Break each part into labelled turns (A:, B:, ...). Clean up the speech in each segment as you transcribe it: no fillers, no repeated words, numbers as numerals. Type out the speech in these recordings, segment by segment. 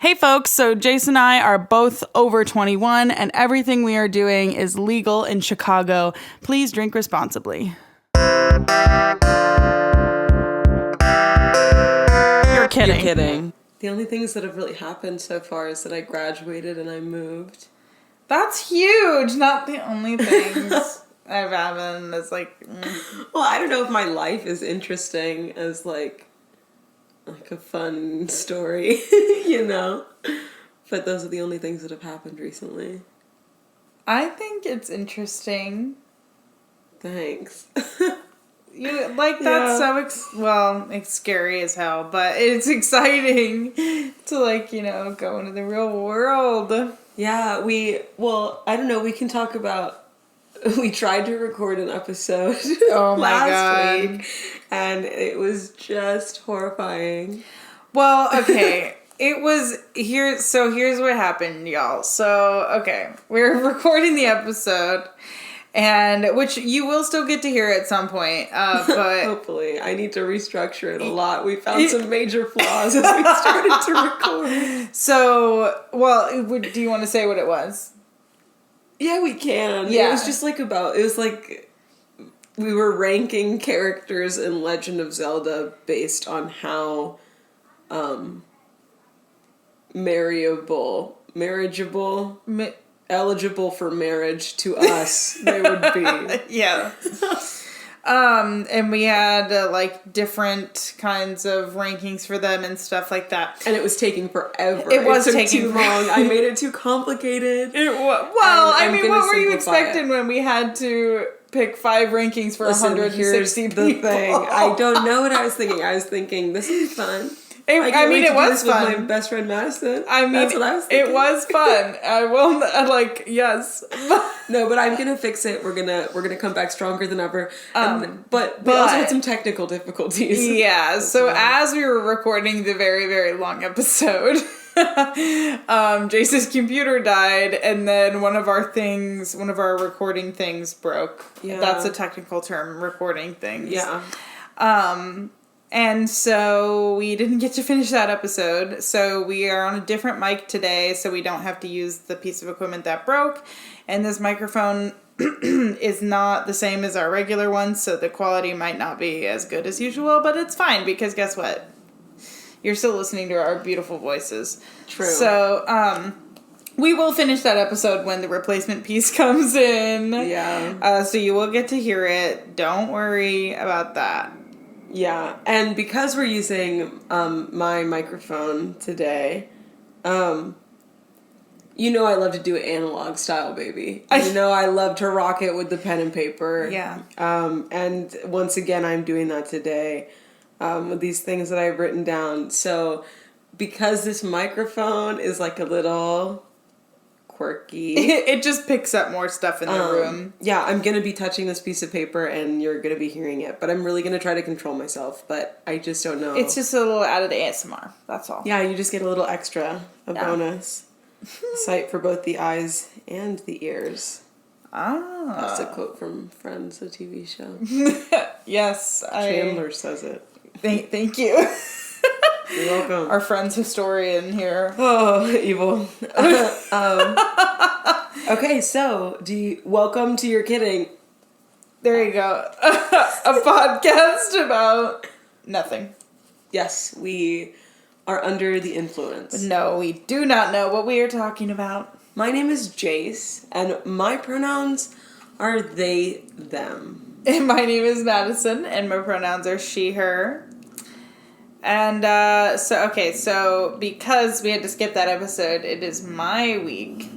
A: Hey folks, so Jayce and I are both over 21 and everything we are doing is legal in Chicago. Please drink responsibly. You're kidding.
B: You're kidding. The only things that have really happened so far is that I graduated and I moved.
A: That's huge. Not the only things I've happened. It's like...
B: Well, I don't know if my life is interesting as like a fun story, you know? But those are the only things that have happened recently.
A: I think it's interesting.
B: Thanks.
A: You like that?
B: Yeah.
A: So it's scary as hell, but it's exciting to go into the real world.
B: Yeah, I don't know, we can talk about, we tried to record an episode last week, and it was just horrifying.
A: Well, okay. Here's what happened, y'all. So, okay, we're recording the episode, and which you will still get to hear at some point, but
B: hopefully. I need to restructure it a lot. We found some major flaws as we started to record.
A: So, do you want to say what it was?
B: Yeah, we can.
A: Yeah.
B: It was just we were ranking characters in Legend of Zelda based on how marriageable, eligible for marriage to us they would be.
A: Yeah. And we had different kinds of rankings for them and stuff like that.
B: And it was taking forever.
A: It took
B: taking too long. I made it too complicated.
A: What were you expecting when we had to pick 5 rankings for 160
B: here's
A: people?
B: The thing. I don't know what I was thinking. I was thinking, this will be fun.
A: It was fun.
B: With my best friend Madison.
A: That's what I was thinking. It was fun. I will yes.
B: No, but I'm gonna fix it. We're gonna come back stronger than ever. But we also had some technical difficulties.
A: Yeah. So as we were recording the very, very long episode, Jayce's computer died, and then one of our recording things broke.
B: Yeah.
A: That's a technical term, recording things.
B: Yeah.
A: And so we didn't get to finish that episode. So we are on a different mic today, so we don't have to use the piece of equipment that broke. And this microphone is not the same as our regular one, so the quality might not be as good as usual, but it's fine because guess what? You're still listening to our beautiful voices.
B: True.
A: So, we will finish that episode when the replacement piece comes in.
B: Yeah.
A: So you will get to hear it. Don't worry about that.
B: Yeah, and because we're using my microphone today, I love to do it analog style, baby. I love to rock it with the pen and paper.
A: Yeah.
B: And once again, I'm doing that today with these things that I've written down. So because this microphone is a little quirky.
A: It just picks up more stuff in the room.
B: Yeah, I'm going to be touching this piece of paper and you're going to be hearing it. But I'm really going to try to control myself. But I just don't know.
A: It's just a little added ASMR. That's all.
B: Yeah, you just get a little extra, bonus. Sight for both the eyes and the ears.
A: Ah.
B: That's a quote from Friends, a TV show.
A: Yes.
B: Chandler says it.
A: Thank you.
B: You're welcome.
A: Our friend's historian here.
B: Oh, evil. Okay, so welcome to Your Kidding.
A: There you go. A podcast about nothing.
B: Yes, we are under the influence.
A: No, we do not know what we are talking about.
B: My name is Jayce, and my pronouns are they, them.
A: And my name is Maddison, and my pronouns are she, her. And, so because we had to skip that episode, it is my week.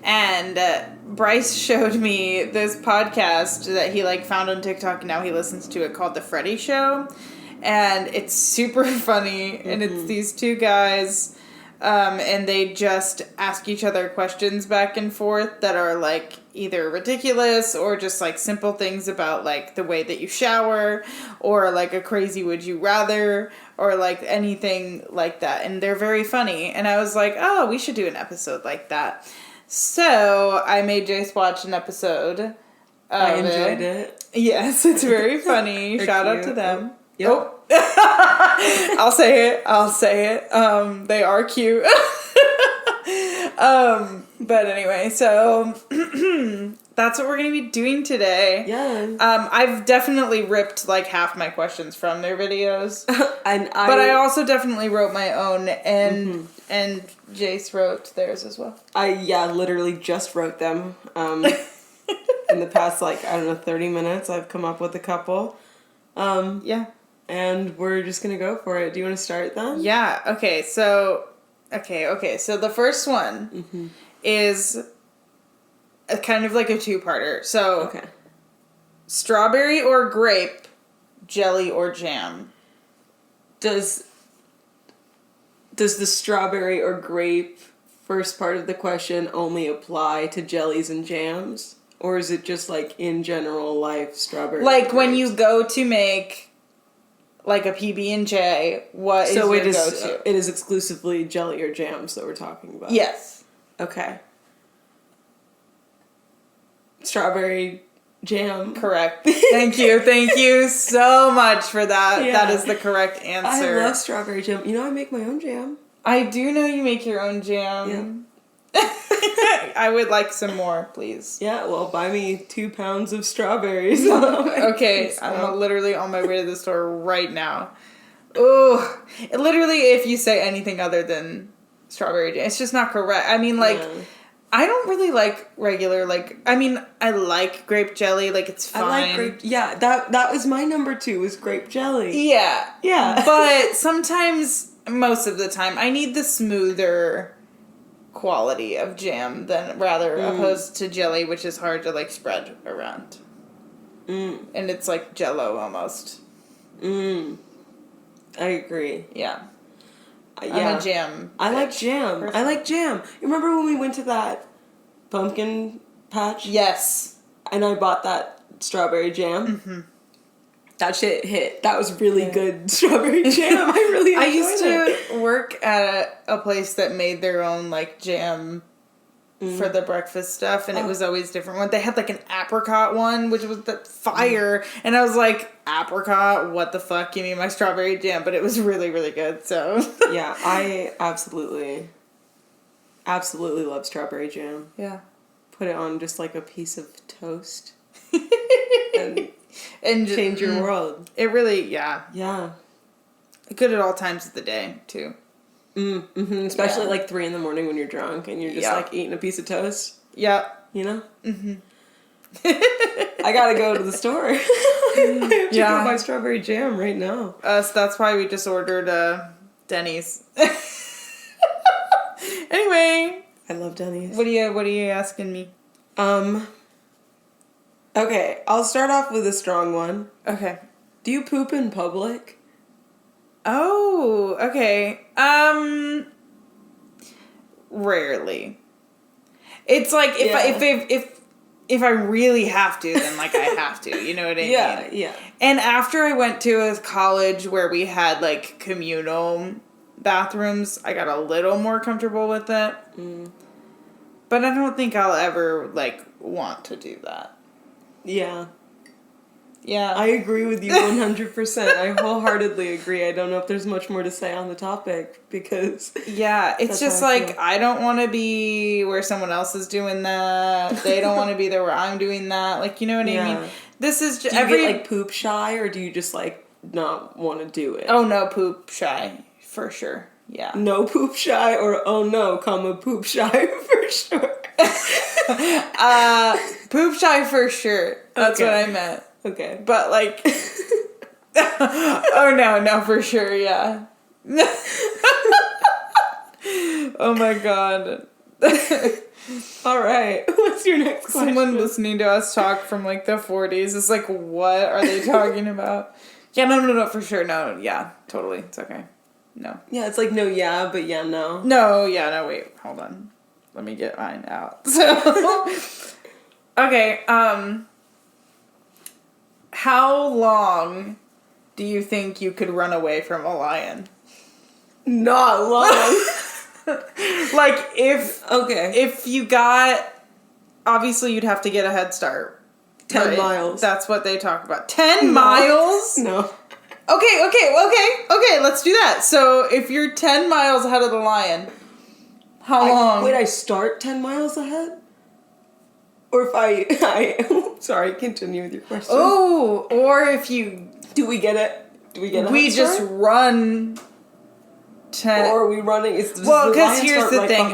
A: And Bryce showed me this podcast that he, found on TikTok, and now he listens to it, called The Freddy Show. And it's super funny, and it's these two guys, and they just ask each other questions back and forth that are, either ridiculous or just, simple things about, the way that you shower or, a crazy would you rather or, anything like that. And they're very funny. And I was like, oh, we should do an episode like that. So I made Jayce watch an episode of
B: I enjoyed it.
A: Yes, it's very funny. Shout out
B: cute.
A: to them.
B: Yep.
A: Oh. I'll say it. They are cute. But anyway, so that's what we're going to be doing today.
B: Yeah.
A: I've definitely ripped like half my questions from their videos. But I also definitely wrote my own, and Jayce wrote theirs as well.
B: I literally just wrote them. In the past, 30 minutes, I've come up with a couple.
A: Yeah.
B: And we're just going to go for it. Do you want to start then?
A: Yeah. Okay. So the first one is a kind of like a two-parter. So,
B: Okay.
A: Strawberry or grape, jelly or jam?
B: Does the strawberry or grape first part of the question only apply to jellies and jams? Or is it just like in general life strawberry?
A: Like when you go to make like a PB&J, what is your go-to?
B: It is exclusively jelly or jams that we're talking about.
A: Yes.
B: Okay. Strawberry jam.
A: Correct. Thank you so much for that.
B: Yeah.
A: That is the correct answer.
B: I love strawberry jam. You know, I make my own jam.
A: I do know you make your own jam.
B: Yeah.
A: I would like some more, please.
B: Yeah, well, buy me 2 pounds of strawberries.
A: Okay, I'm literally on my way to the store right now. Oh, literally, if you say anything other than strawberry jam, it's just not correct. I mean, I don't really like regular, I like grape jelly, it's fine.
B: I like grape, that was my number 2, was grape jelly.
A: Yeah.
B: Yeah.
A: But sometimes, most of the time, I need the smoother quality of jam than opposed to jelly, which is hard to spread around. And it's like Jell-O almost.
B: I agree.
A: Yeah.
B: I'm
A: a jam.
B: I like jam.
A: Person.
B: I like jam. You remember when we went to that pumpkin patch?
A: Yes.
B: And I bought that strawberry jam? Mm-hmm. That shit hit. That was really good strawberry jam. I really enjoyed it.
A: I used to work at a place that made their own jam for the breakfast stuff, and it was always different one. They had an apricot one, which was the fire, and I was like, apricot, what the fuck? Give me my strawberry jam. But it was really, really good, so.
B: Yeah, I absolutely love strawberry jam.
A: Yeah.
B: Put it on just a piece of toast.
A: and
B: change your world.
A: It really, yeah.
B: Yeah.
A: Good at all times of the day, too.
B: Especially 3 a.m. when you're drunk and you're just eating a piece of toast.
A: Yeah.
B: You know? Mm-hmm. I gotta go to the store. I have to go buy strawberry jam right now.
A: So that's why we just ordered Denny's. Anyway.
B: I love Denny's.
A: What are you asking me?
B: Okay, I'll start off with a strong one.
A: Okay.
B: Do you poop in public?
A: Oh, okay. Rarely. It's if I really have to, then I have to. You know what I mean?
B: Yeah.
A: And after I went to a college where we had communal bathrooms, I got a little more comfortable with it. But I don't think I'll ever want to do that.
B: Yeah.
A: Yeah.
B: I agree with you 100%. I wholeheartedly agree. I don't know if there's much more to say on the topic because...
A: Yeah, it's just I don't want to be where someone else is doing that. They don't want to be there where I'm doing that. You know what I mean? This is just...
B: Do you get poop shy or do you just not want to do it?
A: Oh no, poop shy. For sure. Yeah.
B: No poop shy or oh no, poop shy for sure.
A: Poop shy for sure. That's what I meant.
B: Okay.
A: But oh no, for sure, yeah. Oh my god.
B: All right. What's your next question?
A: Someone listening to us talk from the 40s is what are they talking about? Yeah, no, for sure. No, yeah, totally. It's okay. No.
B: Yeah, it's no, yeah, but yeah, no.
A: No, yeah, no, wait, hold on. Let me get mine out. So, okay, how long do you think you could run away from a lion?
B: Not long.
A: If you got, obviously you'd have to get a head start.
B: 10 miles.
A: That's what they talk about. 10 miles?
B: No.
A: Okay, let's do that. So if you're 10 miles ahead of the lion, how long?
B: Wait, I start 10 miles ahead? Or if I sorry, continue with your question.
A: Oh, or if you...
B: Do we get it?
A: We just run 10...
B: Or are we running?
A: Well, because here's the thing.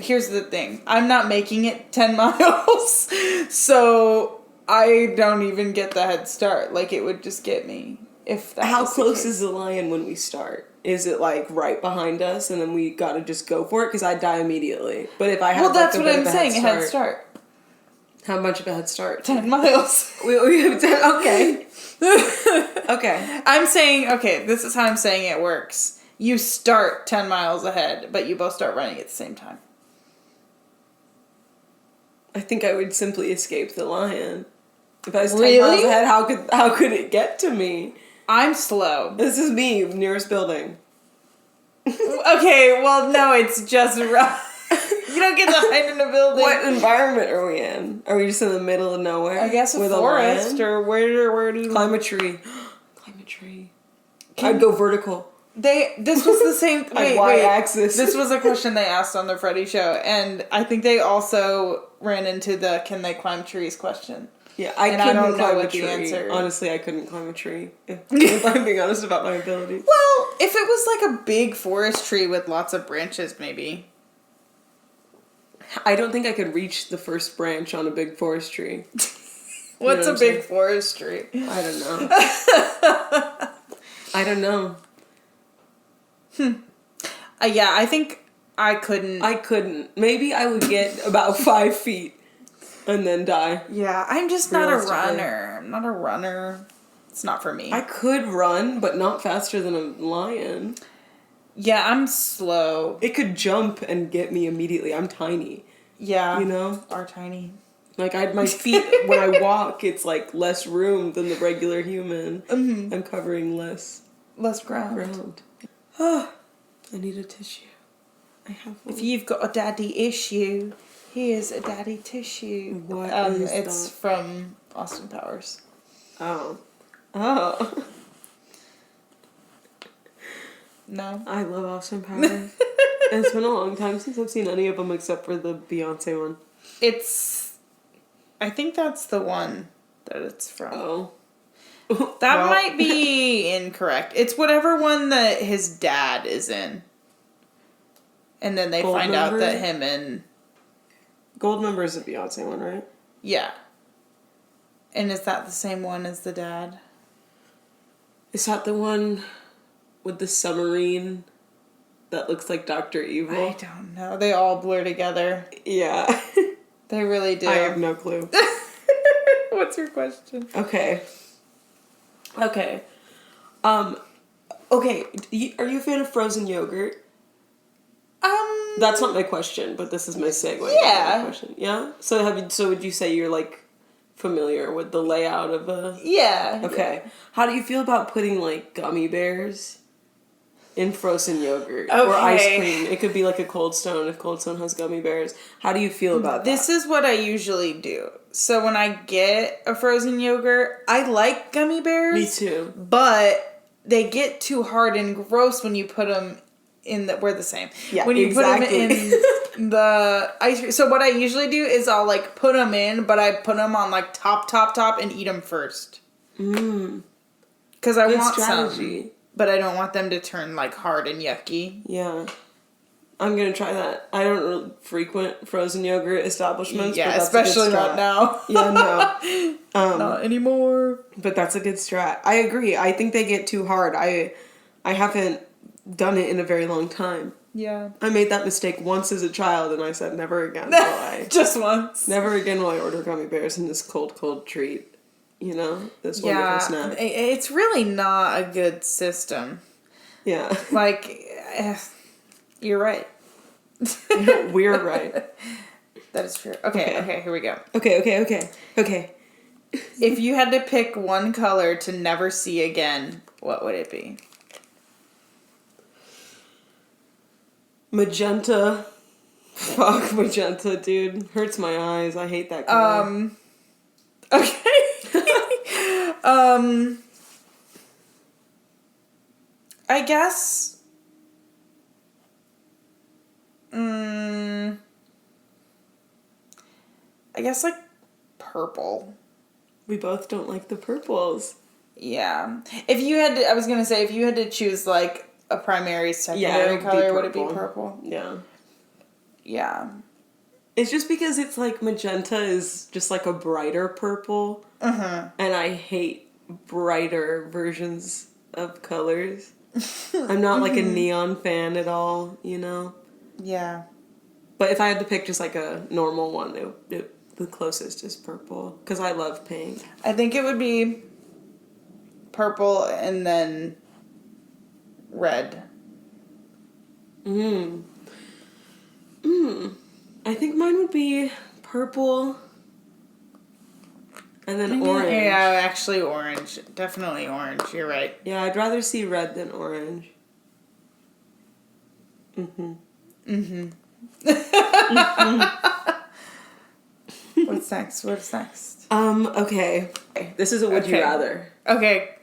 A: Here's the thing. I'm not making it 10 miles. So I don't even get the head start. Like, it would just get me. If that
B: How
A: was the
B: close
A: case.
B: is the lion when we start? Is it like right behind us and then we gotta just go for it? Because I die immediately. But if I have
A: that's
B: like,
A: what I'm saying, a head start.
B: How much of a head start?
A: 10 miles.
B: we have 10, okay. Okay.
A: I'm saying, okay, this is how I'm saying it works. You start 10 miles ahead, but you both start running at the same time.
B: I think I would simply escape the lion. If I was 10
A: Really?
B: miles ahead, how could it get to me?
A: I'm slow.
B: This is me, nearest building.
A: Okay, well, no, it's just rough. You don't get to hide in a building.
B: What environment are we in? Are we just in the middle of nowhere?
A: I guess a
B: with
A: forest,
B: a lion?
A: or where do you...
B: Climb a tree. Climb a tree. I'd go vertical.
A: This was the same... Wait.
B: Y-axis.
A: This was a question they asked on the Freddy show, and I think they also ran into the can they climb trees question.
B: Yeah, I couldn't climb a tree. Honestly, I couldn't climb a tree. If I'm being honest about my ability.
A: Well, if it was like a big forest tree with lots of branches, maybe.
B: I don't think I could reach the first branch on a big forest tree.
A: What's a big forest tree?
B: I don't know. I don't know.
A: Yeah, I think I couldn't.
B: I couldn't. Maybe I would get about 5 feet and then die.
A: Yeah, I'm just not a runner. I'm not a runner. It's not for me.
B: I could run, but not faster than a lion.
A: Yeah, I'm slow.
B: It could jump and get me immediately. I'm tiny.
A: Yeah.
B: You know?
A: Are tiny.
B: Like, my feet, when I walk, it's like less room than the regular human. Mm-hmm. I'm covering less ground. Oh, I need a tissue. I have one.
A: If you've got a daddy issue, here's a daddy tissue.
B: What is
A: it's
B: that?
A: from Austin Powers.
B: Oh.
A: No?
B: I love Austin Powers. It's been a long time since I've seen any of them except for the Beyonce one.
A: I think that's the one that it's from.
B: Oh.
A: That might be incorrect. It's whatever one that his dad is in. And then they find out that him and...
B: Goldmember is a Beyonce one, right?
A: Yeah. And is that the same one as the dad?
B: Is that the one with the submarine that looks like Dr. Evil?
A: I don't know. They all blur together.
B: Yeah.
A: They really do.
B: I have no clue.
A: What's your question?
B: Okay. Okay. Okay. Are you a fan of frozen yogurt? That's not my question, but this is my segue.
A: Yeah.
B: Question. Yeah. So would you say you're like familiar with the layout of a?
A: Yeah.
B: Okay. Yeah. How do you feel about putting like gummy bears in frozen yogurt or ice cream? It could be like a Cold Stone if Cold Stone has gummy bears. How do you feel about that?
A: This is what I usually do. So when I get a frozen yogurt, I like gummy bears.
B: Me too.
A: But they get too hard and gross when you put them we're the same.
B: Yeah,
A: when you
B: exactly.
A: put them in the ice cream. So what I usually do is I'll like put them in, but I put them on like top and eat them first. Because I want strategy. Some, but I don't want them to turn like hard and yucky.
B: Yeah. I'm going to try that. I don't really frequent frozen yogurt establishments.
A: Yeah,
B: but that's
A: especially not now.
B: Yeah, no.
A: Not anymore.
B: But that's a good strat. I agree. I think they get too hard. I haven't done it in a very long time.
A: Yeah.
B: I made that mistake once as a child and I said never again.
A: Just once.
B: Never again will I order gummy bears in this cold treat. You know? This wonderful snack.
A: It's really not a good system.
B: Yeah.
A: Like, you're right.
B: We're right.
A: That is true. Okay, here we go.
B: Okay.
A: If you had to pick one color to never see again, what would it be?
B: Magenta. Fuck magenta, dude. Hurts my eyes. I hate that color.
A: Okay. I guess... I guess, like, purple.
B: We both don't like the purples.
A: Yeah. If you had to... I was going to say, if you had to choose, like, a primary, secondary color, would it be purple?
B: Yeah.
A: Yeah.
B: It's just because it's, like, magenta is just, like, a brighter purple.
A: Uh-huh.
B: And I hate brighter versions of colors. I'm not, like, a neon fan at all, you know?
A: Yeah.
B: But if I had to pick just, like, a normal one, the closest is purple. Because I love pink.
A: I think it would be purple and then red.
B: I think mine would be purple and then orange.
A: Yeah, actually orange. Definitely orange. You're right.
B: Yeah, I'd rather see red than orange.
A: What's next? What's next?
B: Okay. This is a would you rather.
A: Okay.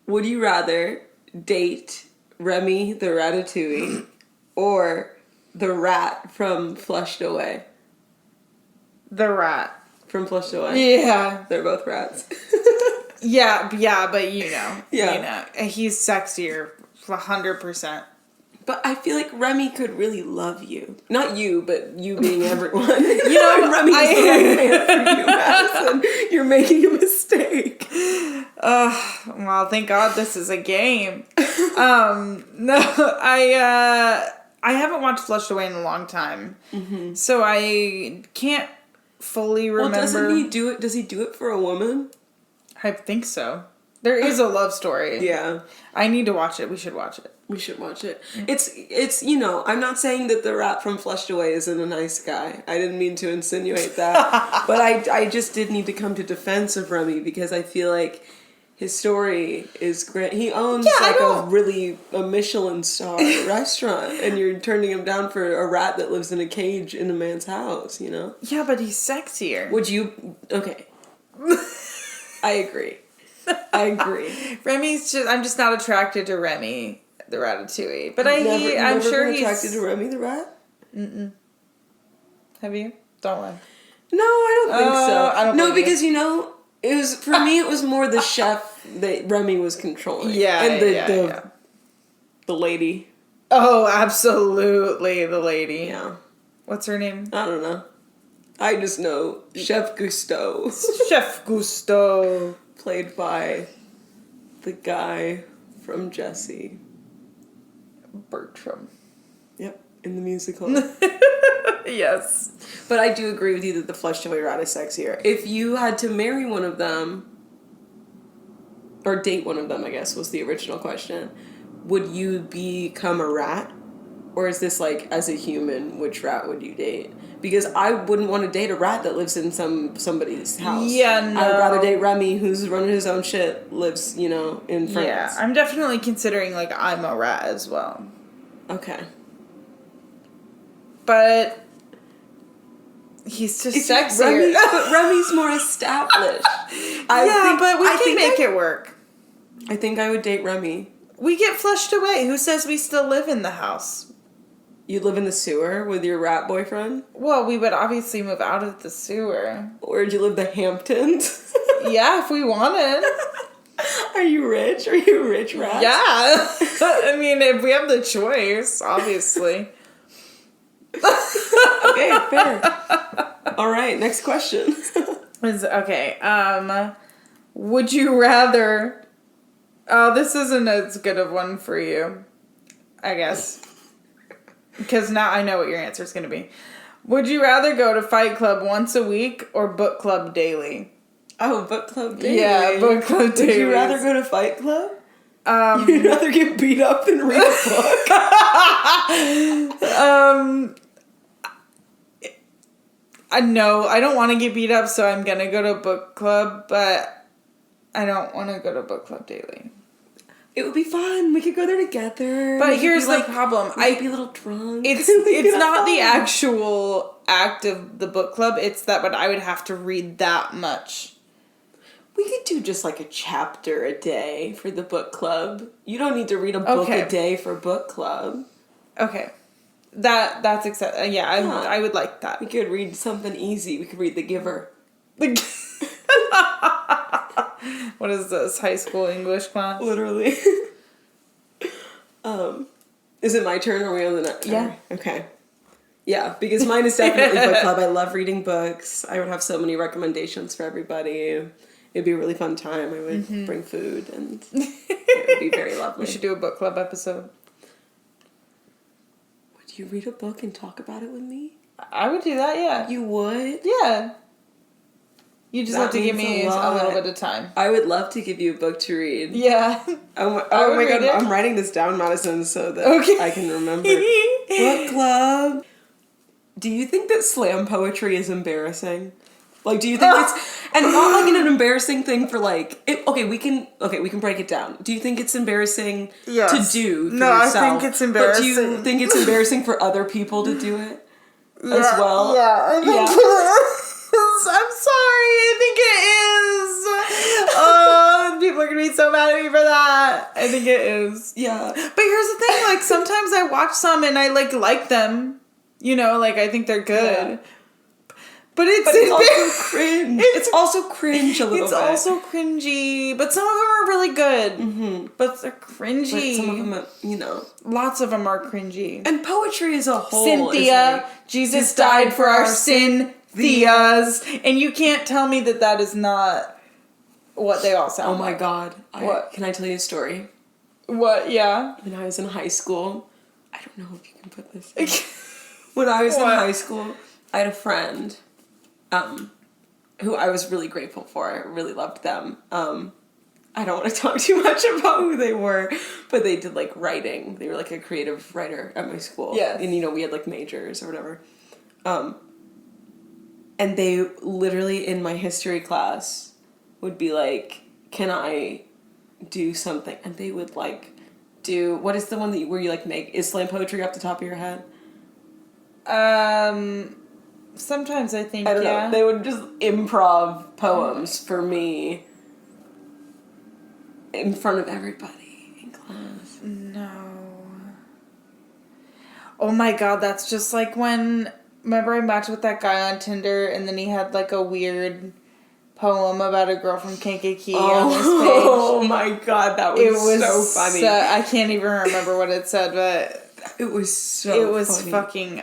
B: Would you rather date Remy the Ratatouille or the rat from Flushed Away?
A: The rat.
B: From Flushed Away?
A: Yeah.
B: They're both rats.
A: Yeah, but you know.
B: Yeah.
A: You know. He's sexier. 100%.
B: But I feel like Remy could really love you. Not you, but you being everyone. You know, Remy is the right man for you, Madison. You're making a mistake.
A: Well, thank God this is a game. No, I haven't watched Flushed Away in a long time. So I can't fully remember.
B: Well, doesn't he do it? Does he do it for a woman?
A: I think so. There is a love story.
B: Yeah.
A: I need to watch it. We should watch it.
B: We should watch it. It's you know, I'm not saying that the rat from Flushed Away isn't a nice guy. I didn't mean to insinuate that. But I just did need to come to defense of Remy because I feel like his story is great. He owns a Michelin star restaurant and you're turning him down for a rat that lives in a cage in a man's house, you know?
A: Yeah, but he's sexier.
B: Would you... Okay. I agree.
A: Remy's just... I'm just not attracted to Remy, the Ratatouille. But I'm sure he's...
B: attracted to Remy the rat?
A: Have you? Don't lie.
B: No, I don't think so.
A: I don't believe
B: because, you know, it was... For me, it was more the chef that Remy was controlling.
A: Yeah,
B: and the lady.
A: Oh, absolutely, the lady.
B: Yeah.
A: What's her name?
B: I don't know. I just know Chef Gusteau.
A: Chef Gusteau.
B: Played by the guy from Jessie.
A: Bertram.
B: Yep, in the musical.
A: Yes.
B: But I do agree with you that the Flushed Away rat is sexier. If you had to marry one of them, or date one of them, I guess was the original question, would you become a rat? Or is this like, as a human, which rat would you date? Because I wouldn't want to date a rat that lives in somebody's house. Yeah, no. I would rather date Remy, who's running his own shit, lives, you know, in France.
A: Yeah, I'm definitely considering, like, I'm a rat as well.
B: Okay.
A: But he's just sexier.
B: But Remy's more established.
A: But we can make it work.
B: I think I would date Remy.
A: We get flushed away. Who says we still live in the house?
B: You live in the sewer with your rat boyfriend?
A: Well, we would obviously move out of the sewer.
B: Where'd you live, the Hamptons?
A: Yeah, if we wanted.
B: Are you rich? Are you a rich rat?
A: Yeah. I mean, if we have the choice, obviously.
B: Okay, fair. All right, next question.
A: Okay, would you rather... Oh, this isn't as good of one for you, I guess. Because now I know what your answer is going to be. Would you rather go to Fight Club once a week or book club daily?
B: Oh, book club daily.
A: Yeah, book club daily.
B: Would you rather go to Fight Club? You'd rather get beat up than read a book?
A: No, I don't want to get beat up, so I'm going to go to book club, but I don't want to go to book club daily.
B: It would be fun. We could go there together.
A: But here's the problem.
B: I'd be a little drunk.
A: It's not the actual act of the book club. It's that, but I would have to read that much.
B: We could do just like a chapter a day for the book club. You don't need to read a book a day for book club.
A: Okay. That's acceptable. Yeah, I would like that.
B: We could read something easy. We could read The Giver.
A: What is this? High school English class?
B: Literally. Is it my turn or are we on the next?
A: Yeah.
B: Okay. Yeah, because mine is definitely book club. I love reading books. I would have so many recommendations for everybody. It'd be a really fun time. I would bring food and it would be very lovely.
A: We should do a book club episode.
B: Would you read a book and talk about it with me?
A: I would do that, yeah.
B: You would?
A: Yeah. You just have to give me a little bit of time.
B: I would love to give you a book to read.
A: Yeah.
B: Oh my god, I'm writing this down, Madison, so that I can remember. Book club. Do you think that slam poetry is embarrassing? Like, do you think it's... And not like in an embarrassing thing for like... we can break it down. Do you think it's embarrassing to do for yourself?
A: I think it's embarrassing.
B: But do you think it's embarrassing for other people to do it as well?
A: Yeah, I think it is. I'm sorry. I think it is. Oh, people are going to be so mad at me for that. I think it is.
B: Yeah.
A: But here's the thing. Like, sometimes I watch some and I like them. You know, like, I think they're good. Yeah. But it's
B: also cringe. It's also cringe a little bit.
A: It's also cringy. But some of them are really good. Mm-hmm. But they're cringy.
B: But some of them are, you know.
A: Lots of them are cringy.
B: And poetry as a whole
A: Cynthia,
B: like,
A: Jesus died for our sin, thias. And you can't tell me that is not what they all sound like.
B: Oh my god.
A: What?
B: Can I tell you a story?
A: What? Yeah.
B: When I was in high school, I don't know if you can put this in. When I was in high school, I had a friend who I was really grateful for. I really loved them. I don't want to talk too much about who they were, but they did like writing. They were like a creative writer at my school.
A: Yeah.
B: And you know, we had like majors or whatever. And they literally in my history class would be like, "Can I do something?" And they would like do, what is the one where you like make, is slam poetry off the top of your head?
A: Sometimes I think,
B: I don't know. They would just improv poems for me in front of everybody in class.
A: No. Oh my god, that's just like when, remember I matched with that guy on Tinder and then he had like a weird poem about a girl from Kankakee on his page.
B: Oh my god, that was so funny.
A: I can't even remember what it said, but
B: it was so funny.
A: It was fucking...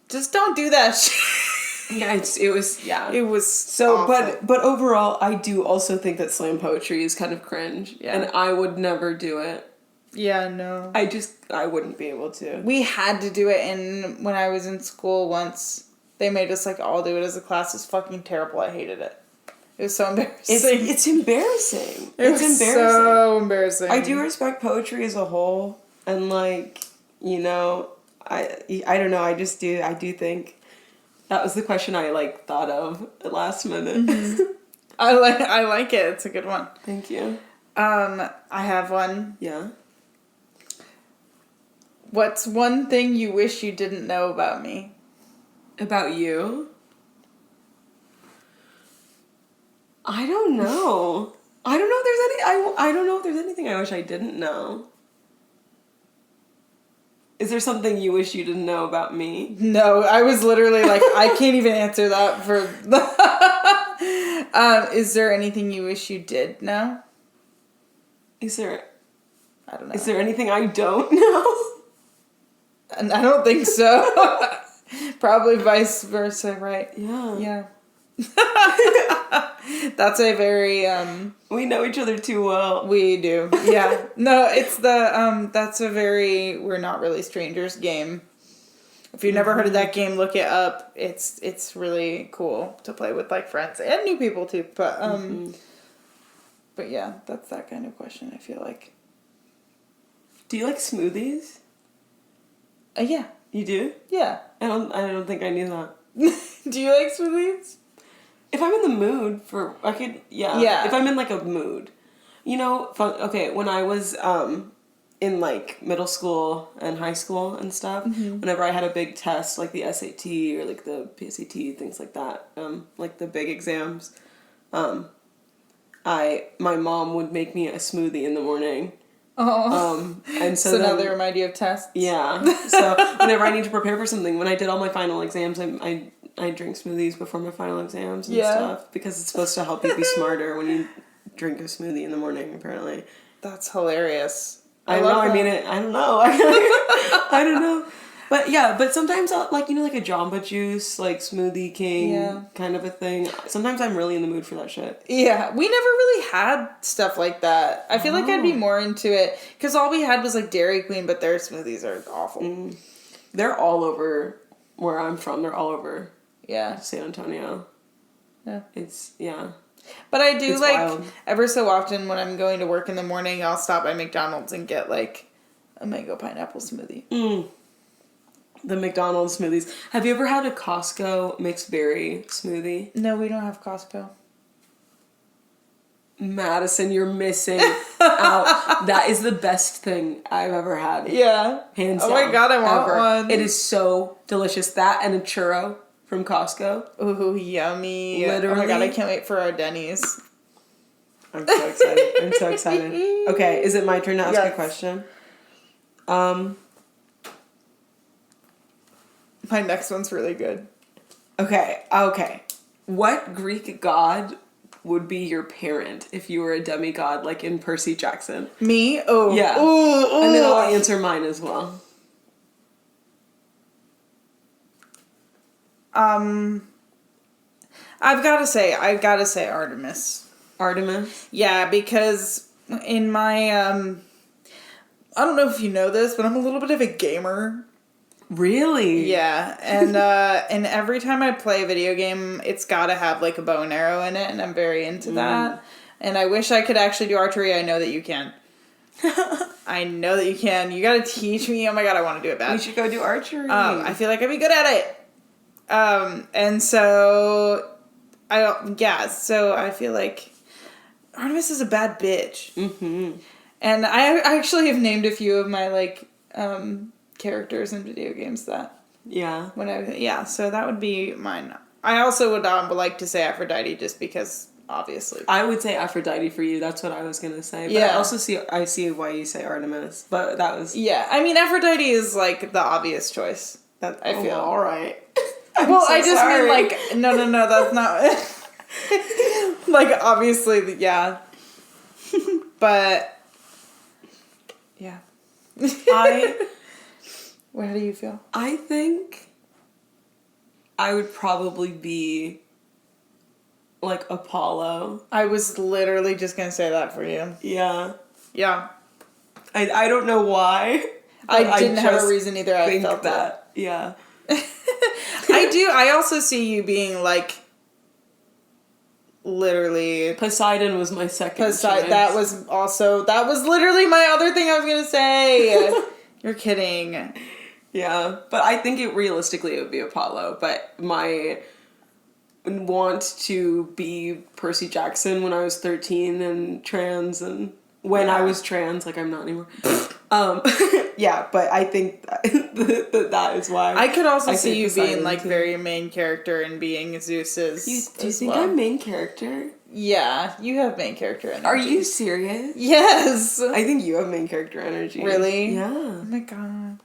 A: Just don't do that shit.
B: Yeah, it was so
A: awful.
B: But overall I do also think that slam poetry is kind of cringe. Yeah. And I would never do it.
A: Yeah, no.
B: I wouldn't be able to.
A: We had to do it when I was in school once. They made us like all do it as a class. It was fucking terrible. I hated it. It was so embarrassing.
B: It's embarrassing.
A: It's embarrassing. So embarrassing.
B: I do respect poetry as a whole and like, you know, I don't know, I do think that was the question I like thought of at last minute.
A: Mm-hmm. I like it. It's a good one.
B: Thank you.
A: I have one.
B: Yeah.
A: What's one thing you wish you didn't know about me?
B: About you? I don't know. I don't know if there's anything I wish I didn't know. Is there something you wish you didn't know about me?
A: No, I was literally like, I can't even answer that for... is there anything you wish you did know?
B: I don't know. Is there
A: Is
B: anything I don't know?
A: And I don't think so. Probably vice versa, right?
B: Yeah.
A: Yeah. That's a very
B: we know each other too well.
A: We do. Yeah. No, it's the that's a very we're not really strangers game. If you've never heard of that game, look it up. It's really cool to play with like friends and new people too. But but yeah, that's that kind of question, I feel like.
B: Do you like smoothies?
A: Yeah.
B: You do?
A: Yeah.
B: I don't think I knew that.
A: Do you like smoothies?
B: If I'm in the mood for, yeah. If I'm in like a mood, you know, when I was in like middle school and high school and stuff, whenever I had a big test like the SAT or like the PSAT, things like that, like the big exams, my mom would make me a smoothie in the morning.
A: Oh.
B: And so
A: now
B: then,
A: they remind you of tests?
B: Yeah. So whenever I need to prepare for something, when I did all my final exams, I drink smoothies before my final exams and stuff because it's supposed to help you be smarter when you drink a smoothie in the morning, apparently.
A: That's hilarious.
B: I don't know. I mean, I don't know. I don't know. But yeah, but sometimes I'll, like, you know, like a Jamba Juice, like Smoothie King kind of a thing. Sometimes I'm really in the mood for that shit.
A: Yeah, we never really had stuff like that. I feel like I'd be more into it because all we had was like Dairy Queen, but their smoothies are awful.
B: They're all over where I'm from. They're all over.
A: Yeah.
B: San Antonio.
A: Yeah.
B: But
A: I do wild. Ever so often when I'm going to work in the morning, I'll stop by McDonald's and get like a mango pineapple smoothie.
B: The McDonald's smoothies. Have you ever had a Costco mixed berry smoothie?
A: No, we don't have Costco.
B: Madison, you're missing out. That is the best thing I've ever had.
A: Yeah.
B: Hands down.
A: Oh my god, I want one.
B: It is so delicious. That and a churro from Costco.
A: Ooh, yummy.
B: Literally.
A: Oh my god, I can't wait for our Denny's.
B: I'm so excited. Okay, is it my turn to ask a question?
A: My next one's really good.
B: Okay. What Greek god would be your parent if you were a demigod, like in Percy Jackson?
A: Me? Oh.
B: Yeah.
A: Ooh.
B: And then I'll answer mine as well.
A: I've got to say Artemis.
B: Artemis?
A: Yeah, because in my, I don't know if you know this, but I'm a little bit of a gamer.
B: Really?
A: Yeah, and every time I play a video game, it's got to have like a bow and arrow in it, and I'm very into that. And I wish I could actually do archery. I know that you can. I know that you can. You got to teach me. Oh my god, I want to do it bad.
B: We should go do archery.
A: I feel like I'd be good at it. And so I feel like Artemis is a bad bitch. Mm-hmm. And I actually have named a few of my like characters in video games that.
B: Yeah.
A: So that would be mine. I also would like to say Aphrodite just because obviously.
B: I would say Aphrodite for you. That's what I was gonna say. But I also see why you say Artemis. But that was
A: I mean Aphrodite is like the obvious choice. That I feel.
B: All right.
A: Well, so I just mean like no, that's not like obviously yeah. But yeah. How do you feel?
B: I think I would probably be like Apollo.
A: I was literally just gonna say that for you.
B: Yeah.
A: Yeah.
B: I don't know why.
A: I didn't have a reason either. I felt
B: that. Yeah.
A: I do. I also see you being like literally
B: Poseidon was my second choice.
A: That was literally my other thing I was gonna say. You're kidding.
B: Yeah, but I think realistically it would be Apollo. But my want to be Percy Jackson when I was 13 and trans and when I was trans, like I'm not anymore. Yeah, but I think that is why.
A: I could also see you being like very main character and being Zeus's.
B: Do you think I'm main character?
A: Yeah, you have main character energy.
B: Are you serious?
A: Yes.
B: I think you have main character energy.
A: Really?
B: Yeah.
A: Oh my god.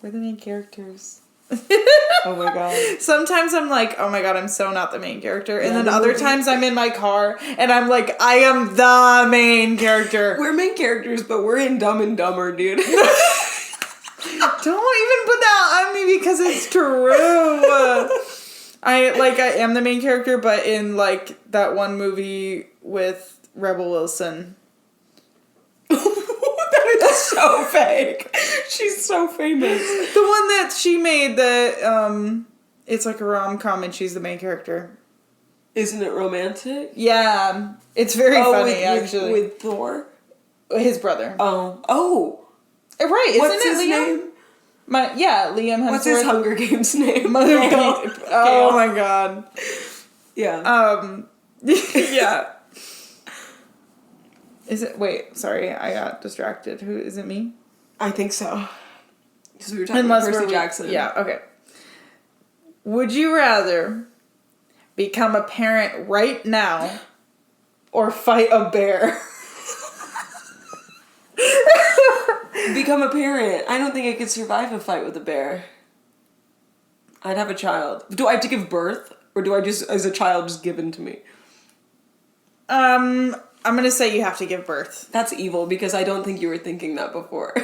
A: We're the main characters.
B: Oh my god.
A: Sometimes I'm like, oh my god, I'm so not the main character. And then other times I'm in my car and I'm like, I am the main character.
B: We're main characters, but we're in Dumb and Dumber, dude.
A: Don't even put that on me because it's true. I am the main character, but in like that one movie with Rebel Wilson.
B: That is so fake. She's so famous.
A: The one that she made that it's like a rom-com and she's the main character.
B: Isn't it romantic?
A: Yeah. It's very funny actually.
B: With Thor?
A: His brother.
B: Oh.
A: Right, isn't
B: What's his
A: Liam?
B: name?
A: Liam Hemsworth.
B: What's his Hunger Games name?
A: Oh my god.
B: Yeah.
A: Yeah. Is it? Wait, sorry, I got distracted. Who is it? Me?
B: I think so. Because we were talking about Percy Jackson.
A: Yeah. Okay. Would you rather become a parent right now, or fight a bear?
B: Become a parent. I don't think I could survive a fight with a bear. I'd have a child. Do I have to give birth? Or do I just, as a child, just given to me?
A: I'm gonna say you have to give birth.
B: That's evil, because I don't think you were thinking that before.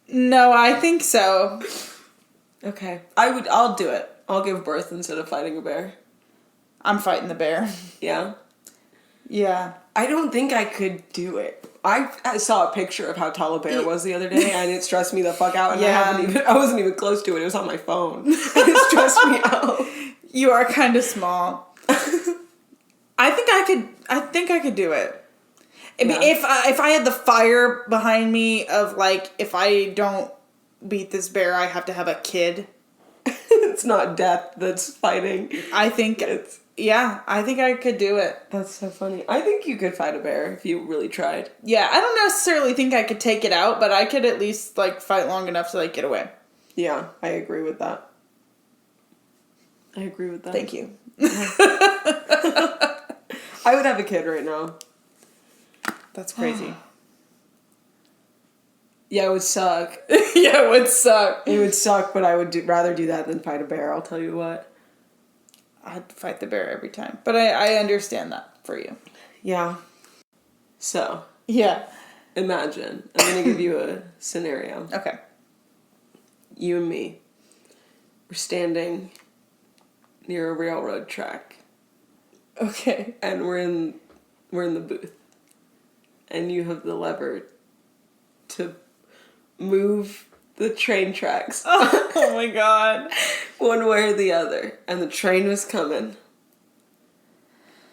A: No, I think so.
B: Okay. I'll do it. I'll give birth instead of fighting a bear.
A: I'm fighting the bear.
B: Yeah?
A: Yeah.
B: I don't think I could do it. I saw a picture of how tall a bear was the other day, and it stressed me the fuck out, and I wasn't even close to it. It was on my phone. And it stressed me out.
A: You are kind of small. I think I could do it.
B: Yeah.
A: If I had the fire behind me of, like, if I don't beat this bear, I have to have a kid.
B: It's not death that's fighting.
A: I think I think I could do it.
B: That's so funny. I think you could fight a bear if you really tried.
A: Yeah, I don't necessarily think I could take it out, but I could at least, like, fight long enough to, like, get away.
B: Yeah, I agree with that.
A: Thank you.
B: I would have a kid right now.
A: That's crazy.
B: Yeah, it would suck.
A: Yeah, it would suck.
B: It would suck, but I would rather do that than fight a bear, I'll tell you what.
A: I'd fight the bear every time. But I understand that for you.
B: Yeah. So.
A: Yeah.
B: Imagine. I'm going to give you a scenario.
A: Okay.
B: You and me. We're standing near a railroad track.
A: Okay.
B: And we're in the booth. And you have the lever to move the train tracks.
A: Oh my god.
B: One way or the other. And the train was coming.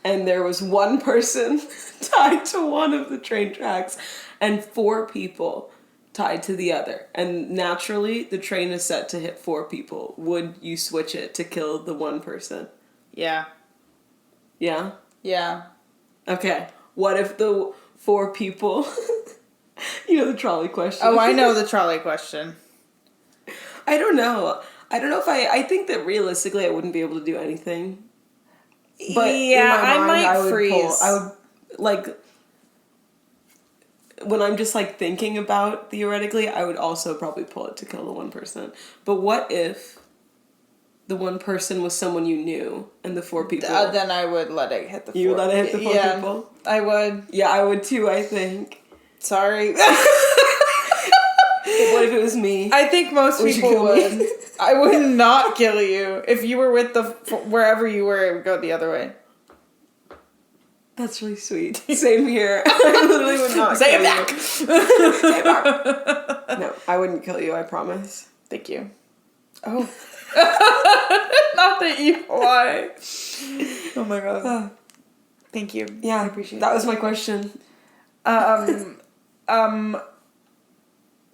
B: And there was one person tied to one of the train tracks and 4 people tied to the other. And naturally, the train is set to hit 4 people. Would you switch it to kill the one person?
A: Yeah.
B: Yeah?
A: Yeah.
B: Okay. What if the 4 people... You know the trolley question.
A: Oh, I know the trolley question.
B: I don't know. I think that realistically I wouldn't be able to do anything. But
A: yeah,
B: in my mind,
A: I might freeze.
B: I would, like, when I'm just, like, thinking about theoretically, I would also probably pull it to kill the one person. But what if the one person was someone you knew and the 4 people...
A: Then I would let it hit the 4.
B: You would let it hit the 4 people?
A: I would.
B: Yeah, I would too, I think.
A: Sorry.
B: What if it was me?
A: I think most people would. I would not kill you. If you were with wherever you were, it would go the other way.
B: That's really sweet. Same here. I literally would not
A: Say
B: kill
A: it back.
B: you. Say it back. No, I wouldn't kill you, I promise.
A: Thank you. Oh. Not that you lie. Oh my god. Thank you.
B: Yeah,
A: I appreciate
B: that. That was my question.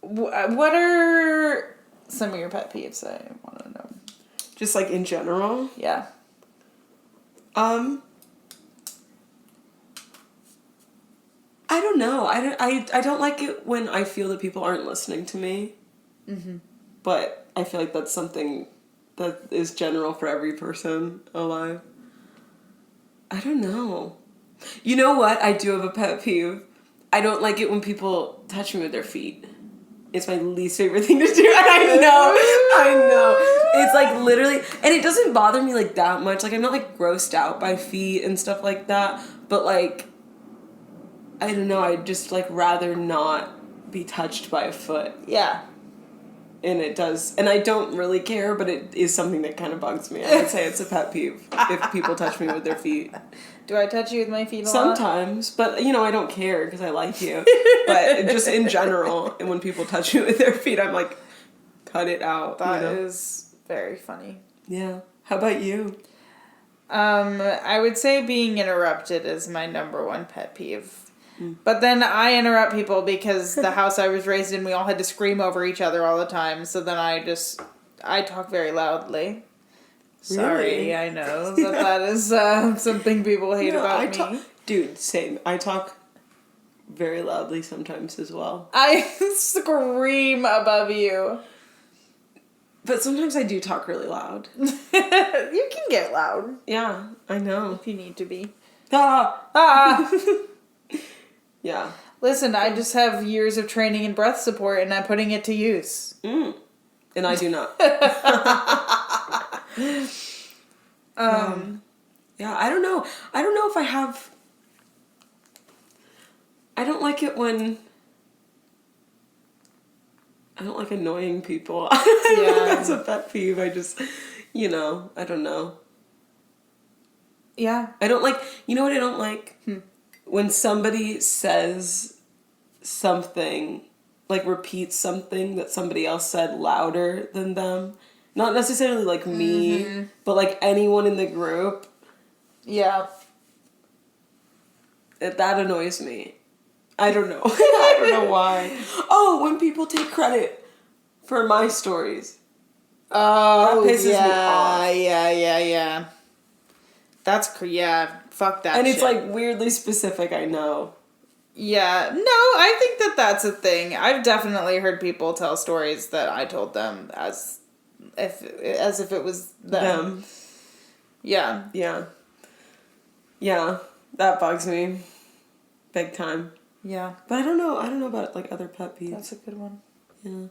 A: What are some of your pet peeves? I want to know.
B: Just like in general?
A: Yeah.
B: I don't know. I don't like it when I feel that people aren't listening to me. Mm-hmm. But I feel like that's something that is general for every person alive. I don't know. You know what? I do have a pet peeve. I don't like it when people touch me with their feet. It's my least favorite thing to do. And I know. It's like literally, and it doesn't bother me like that much. Like I'm not like grossed out by feet and stuff like that. But like, I don't know. I'd just like rather not be touched by a foot.
A: Yeah.
B: And it does. And I don't really care, but it is something that kind of bugs me. I would say it's a pet peeve if people touch me with their feet.
A: Do I touch you with my feet a lot?
B: Sometimes, but you know, I don't care because I like you. But just in general, and when people touch me with their feet, I'm like, cut it out.
A: That is very funny.
B: Yeah. How about you?
A: I would say being interrupted is my number one pet peeve. But then I interrupt people because the house I was raised in, we all had to scream over each other all the time. So then I talk very loudly. Sorry,
B: Really?
A: I know that is something people hate about me.
B: Dude, same. I talk very loudly sometimes as well.
A: I scream above you.
B: But sometimes I do talk really loud.
A: You can get loud.
B: Yeah, I know.
A: If you need to be. Ah!
B: Yeah.
A: Listen, I just have years of training in breath support, and I'm putting it to use.
B: And I do not. Yeah, I don't know. I don't know if I have... I don't like it when... I don't like annoying people.
A: Yeah.
B: That's a pet peeve. I just, I don't know.
A: Yeah.
B: I don't like... You know what I don't like? When somebody says something, like repeats something that somebody else said louder than them. Not necessarily like me, but like anyone in the group.
A: Yeah.
B: That annoys me. I don't know. I don't know why. Oh, when people take credit for my stories.
A: Oh,
B: that pisses me off.
A: Yeah. Yeah, fuck that
B: and
A: shit.
B: It's like weirdly specific, I know.
A: Yeah, no, I think that's a thing. I've definitely heard people tell stories that I told them as if it was them. Yeah.
B: Yeah. Yeah, that bugs me. Big time.
A: Yeah.
B: But I don't know about like other pet peeves.
A: That's a good one.
B: Yeah.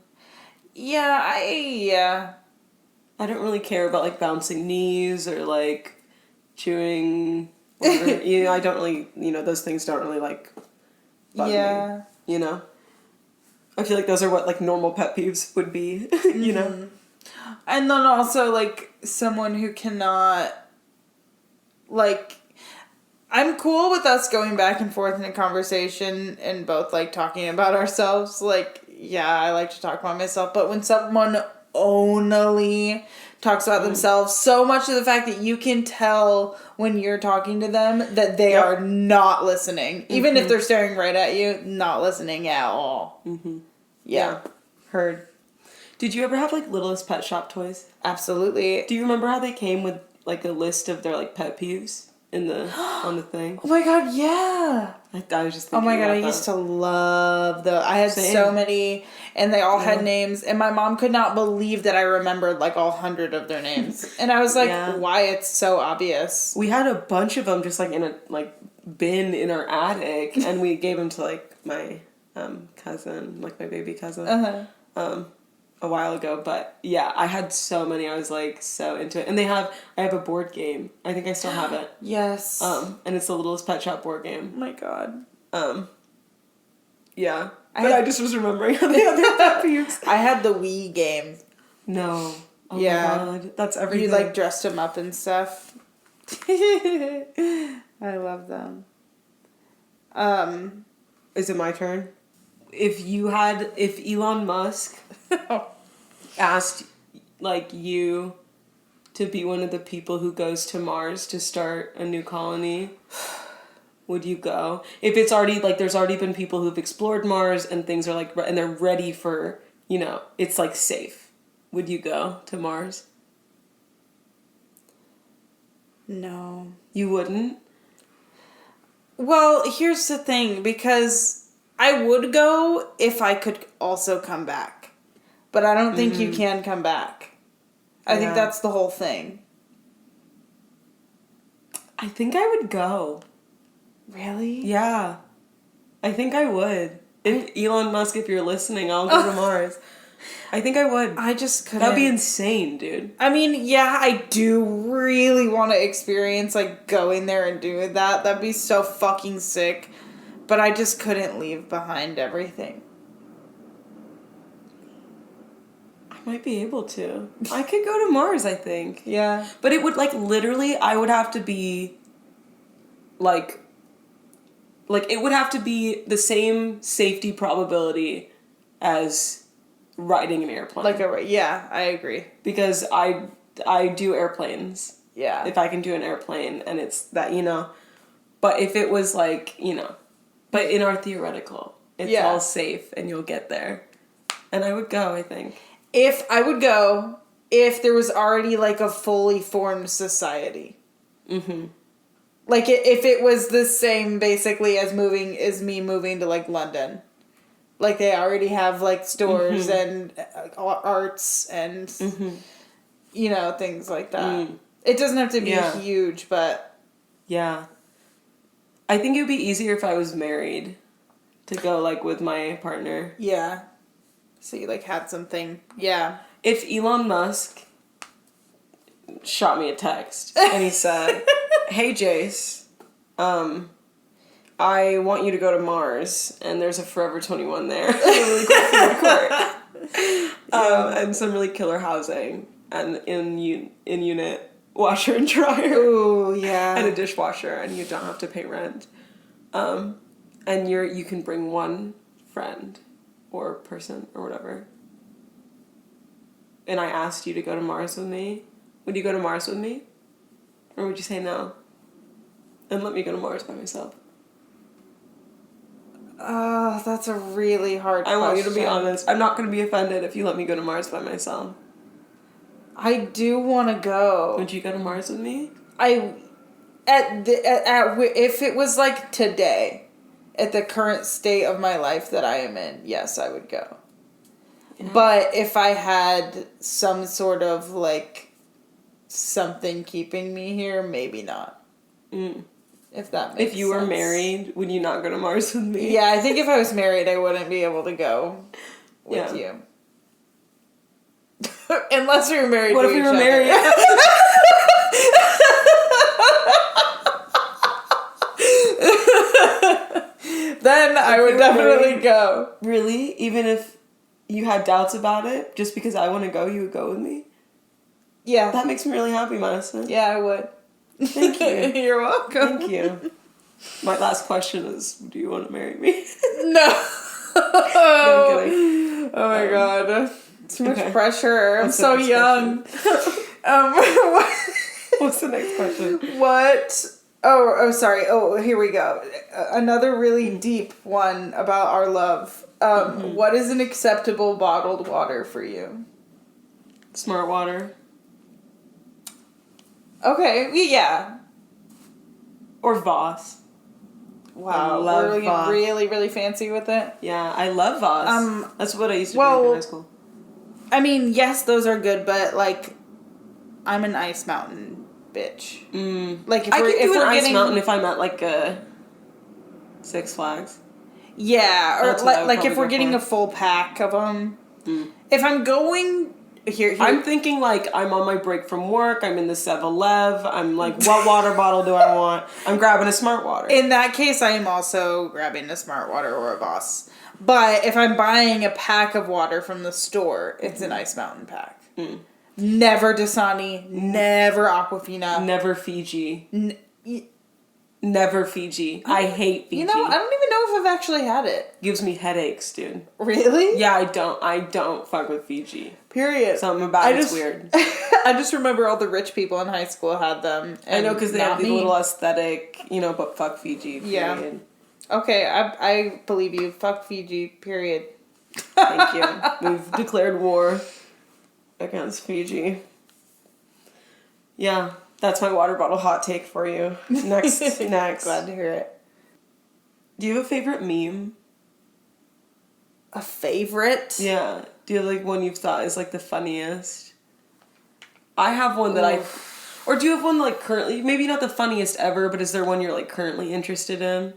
A: Yeah,
B: I don't really care about like bouncing knees or like chewing. Whatever. I don't really, those things don't really like bug me. I feel like those are what like normal pet peeves would be,
A: And then also like someone who cannot like I'm cool with us going back and forth in a conversation and both like talking about ourselves. Like, yeah, I like to talk about myself, but when someone only talks about themselves, so much of the fact that you can tell when you're talking to them that they are not listening. Even if they're staring right at you, not listening at all. Yeah. Heard.
B: Did you ever have like Littlest Pet Shop toys?
A: Absolutely.
B: Do you remember how they came with like a list of their like pet peeves on the thing?
A: Oh my god, yeah.
B: I was just thinking
A: Oh my god,
B: about
A: I used to love those. I had so many, and they all had names, and my mom could not believe that I remembered like all 100 of their names. And I was like, why, it's so obvious.
B: We had a bunch of them just like in a like bin in our attic, and we gave them to like my cousin, like my baby cousin. A while ago, but yeah, I had so many. I was like so into it, and I have a board game. I think I still have it.
A: Yes.
B: And it's the Littlest Pet Shop board game.
A: Oh my god.
B: Yeah. I just was remembering how they had their pet peeves.
A: I had the Wii game.
B: No. Oh
A: yeah.
B: my god. That's everything.
A: You like dressed them up and stuff. I love them.
B: Is it my turn? If Elon Musk asked like you to be one of the people who goes to Mars to start a new colony, would you go? If it's already like there's already been people who've explored Mars and things are like and they're ready for, it's like safe. Would you go to Mars?
A: No.
B: You wouldn't?
A: Well, here's the thing, because I would go if I could also come back. But I don't think you can come back. I think that's the whole thing.
B: I think I would go.
A: Really?
B: Yeah. I think I would. If Elon Musk, if you're listening, I'll go to Mars. I think I would.
A: I just couldn't.
B: That'd be insane, dude.
A: I mean, yeah, I do really want to experience, like, going there and doing that. That'd be so fucking sick. But I just couldn't leave behind everything.
B: I might be able to. I could go to Mars, I think.
A: Yeah.
B: But it would, like, literally, I would have to be, like, it would have to be the same safety probability as riding an airplane.
A: Yeah, I agree.
B: Because I do airplanes.
A: Yeah.
B: If I can do an airplane, and it's that, But if it was, like, But in our theoretical, it's all safe and you'll get there. And I would go, I think.
A: I would go if there was already like a fully formed society. Mm-hmm. Like if it was the same basically as me moving to like London. Like they already have like stores and arts and things like that. It doesn't have to be huge, but
B: yeah. I think it would be easier if I was married to go, like, with my partner.
A: Yeah. So you, like, had something. Yeah.
B: If Elon Musk shot me a text and he said, hey, Jayce, I want you to go to Mars, and there's a Forever 21 there. Really cool food court. And some really killer housing, and in-unit washer and dryer.
A: Ooh, yeah.
B: And a dishwasher, and you don't have to pay rent. And you can bring one friend or person or whatever. And I asked you to go to Mars with me. Would you go to Mars with me? Or would you say no? And let me go to Mars by myself.
A: Oh, that's a really hard question.
B: I want you to be honest. I'm not going to be offended if you let me go to Mars by myself.
A: I do want to go.
B: Would you go to Mars with me?
A: If it was like today, at the current state of my life that I am in, yes, I would go. Yeah. But if I had some sort of like something keeping me here, maybe not. If that makes sense. If you were married,
B: would you not go to Mars with me?
A: Yeah, I think if I was married, I wouldn't be able to go with you. Unless we were married.
B: What if we were married?
A: Then I would definitely go.
B: Really? Even if you had doubts about it, just because I want to go, you would go with me?
A: Yeah.
B: That makes me really happy, Madison.
A: Yeah, I would.
B: Thank you.
A: You're welcome.
B: Thank you. My last question is, do you want to marry me?
A: No.
B: No, I'm kidding.
A: Oh my god. Too much pressure. I'm so young.
B: What's the next question?
A: What? Oh, sorry. Oh, here we go. Another really deep one about our love. What is an acceptable bottled water for you?
B: Smart water.
A: Okay, yeah.
B: Or Voss.
A: Wow, we're Voss. Really, really fancy with it.
B: Yeah, I love Voss. That's what I used to drink in high school.
A: I mean, yes, those are good, but like, I'm an Ice Mountain bitch. Like, if
B: I
A: we're,
B: could do
A: if
B: an
A: we're
B: Ice
A: getting,
B: Mountain if I'm at like a Six Flags.
A: Yeah, or like if we're getting a full pack of them. If I'm going. Here.
B: I'm thinking like I'm on my break from work. I'm in the 7-Eleven. I'm like, what water bottle do I want? I'm grabbing a Smart Water.
A: In that case, I am also grabbing a Smart Water or a Voss. But if I'm buying a pack of water from the store, it's an Ice Mountain pack. Never Dasani. Never Aquafina.
B: Never Fiji. Never Fiji. I hate Fiji.
A: You know, I don't even know if I've actually had it.
B: Gives me headaches, dude.
A: Really?
B: Yeah, I don't fuck with Fiji.
A: Period.
B: Something about it's weird.
A: I just remember all the rich people in high school had them.
B: I know, because they have the little aesthetic, but fuck Fiji. Period.
A: Yeah. Okay, I believe you. Fuck Fiji. Period.
B: Thank you. We've declared war against Fiji. Yeah. That's my water bottle hot take for you. Next.
A: Glad to hear it.
B: Do you have a favorite meme?
A: A favorite?
B: Yeah. Do you have like one you've thought is like the funniest? I have one that or do you have one like currently, maybe not the funniest ever, but is there one you're like currently interested in?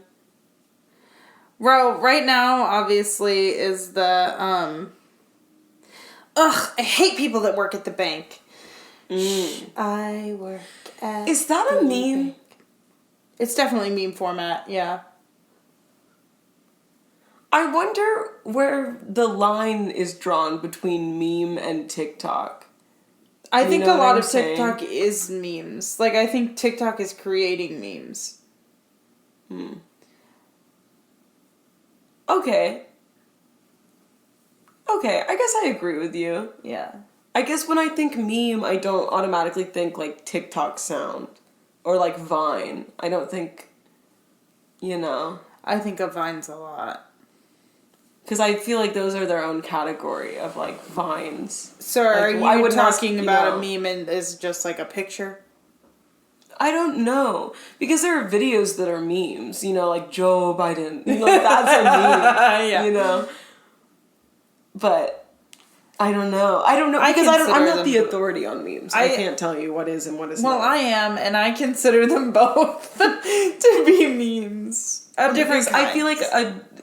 A: Well, right now, obviously, is the, I hate people that work at the bank. I work at
B: Is that a meme?
A: Bank. It's definitely meme format, yeah.
B: I wonder where the line is drawn between meme and TikTok.
A: I think a lot of TikTok is memes. Like, I think TikTok is creating memes.
B: Okay, I guess I agree with you.
A: Yeah.
B: I guess when I think meme, I don't automatically think, like, TikTok sound. Or, like, Vine. I don't think,
A: I think of Vines a lot.
B: Because I feel like those are their own category of, like, Vines.
A: So
B: like,
A: are you talking about a meme and is just, like, a picture?
B: I don't know. Because there are videos that are memes. Like Joe Biden. Like, that's a meme.
A: Yeah.
B: But I don't know because I'm not the authority on memes. I can't tell you what is and what is not.
A: Well, I am, and I consider them both to be memes of different kinds.
B: I feel like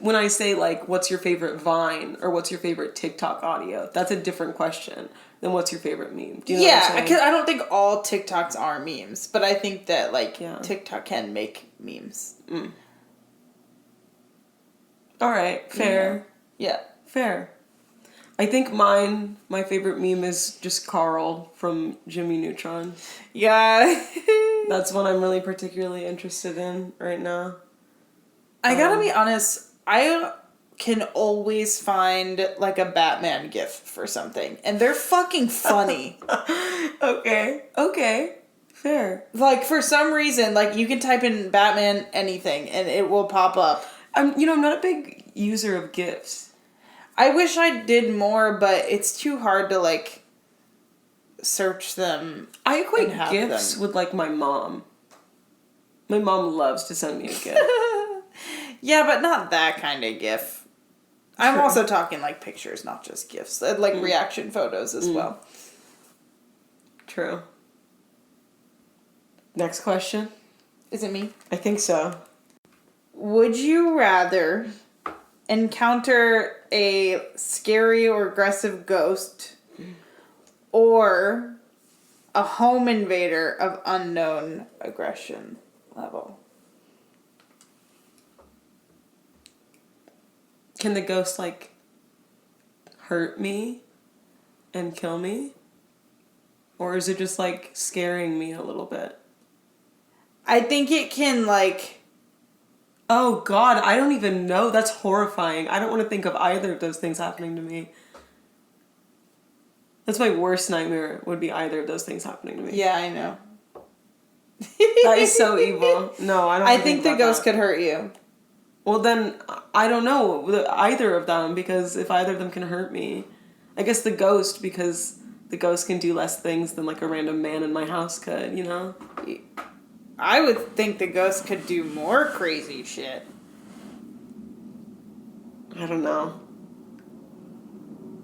B: when I say like, what's your favorite Vine or what's your favorite TikTok audio, that's a different question than what's your favorite meme. Do you know what I'm saying?
A: Because I don't think all TikToks are memes, but I think that like TikTok can make memes.
B: Mm. All right, fair.
A: Yeah.
B: Fair. I think my favorite meme is just Carl from Jimmy Neutron.
A: Yeah.
B: That's one I'm really particularly interested in right now.
A: I gotta be honest, I can always find like a Batman gif for something, and they're fucking funny.
B: Okay. Fair.
A: Like, for some reason, like, you can type in Batman anything, and it will pop up.
B: I'm not a big user of gifs.
A: I wish I did more, but it's too hard to, like, search them.
B: I equate gifs with, like, my mom. My mom loves to send me a gift.
A: Yeah, but not that kind of gif. True. I'm also talking, like, pictures, not just gifs. Like, reaction photos as well.
B: True. Next question.
A: Is it me?
B: I think so.
A: Would you rather encounter a scary or aggressive ghost or a home invader of unknown aggression level?
B: Can the ghost, like, hurt me and kill me? Or is it just, like, scaring me a little bit?
A: I think it can, like...
B: Oh, God, I don't even know. That's horrifying. I don't want to think of either of those things happening to me. That's my worst nightmare, would be either of those things happening to me.
A: Yeah, I know.
B: That is so evil. No, I don't
A: I think the ghost could hurt you.
B: Well, then, I don't know either of them, because if either of them can hurt me... I guess the ghost, because the ghost can do less things than, like, a random man in my house could, you know?
A: I would think the ghost could do more crazy shit.
B: I don't know.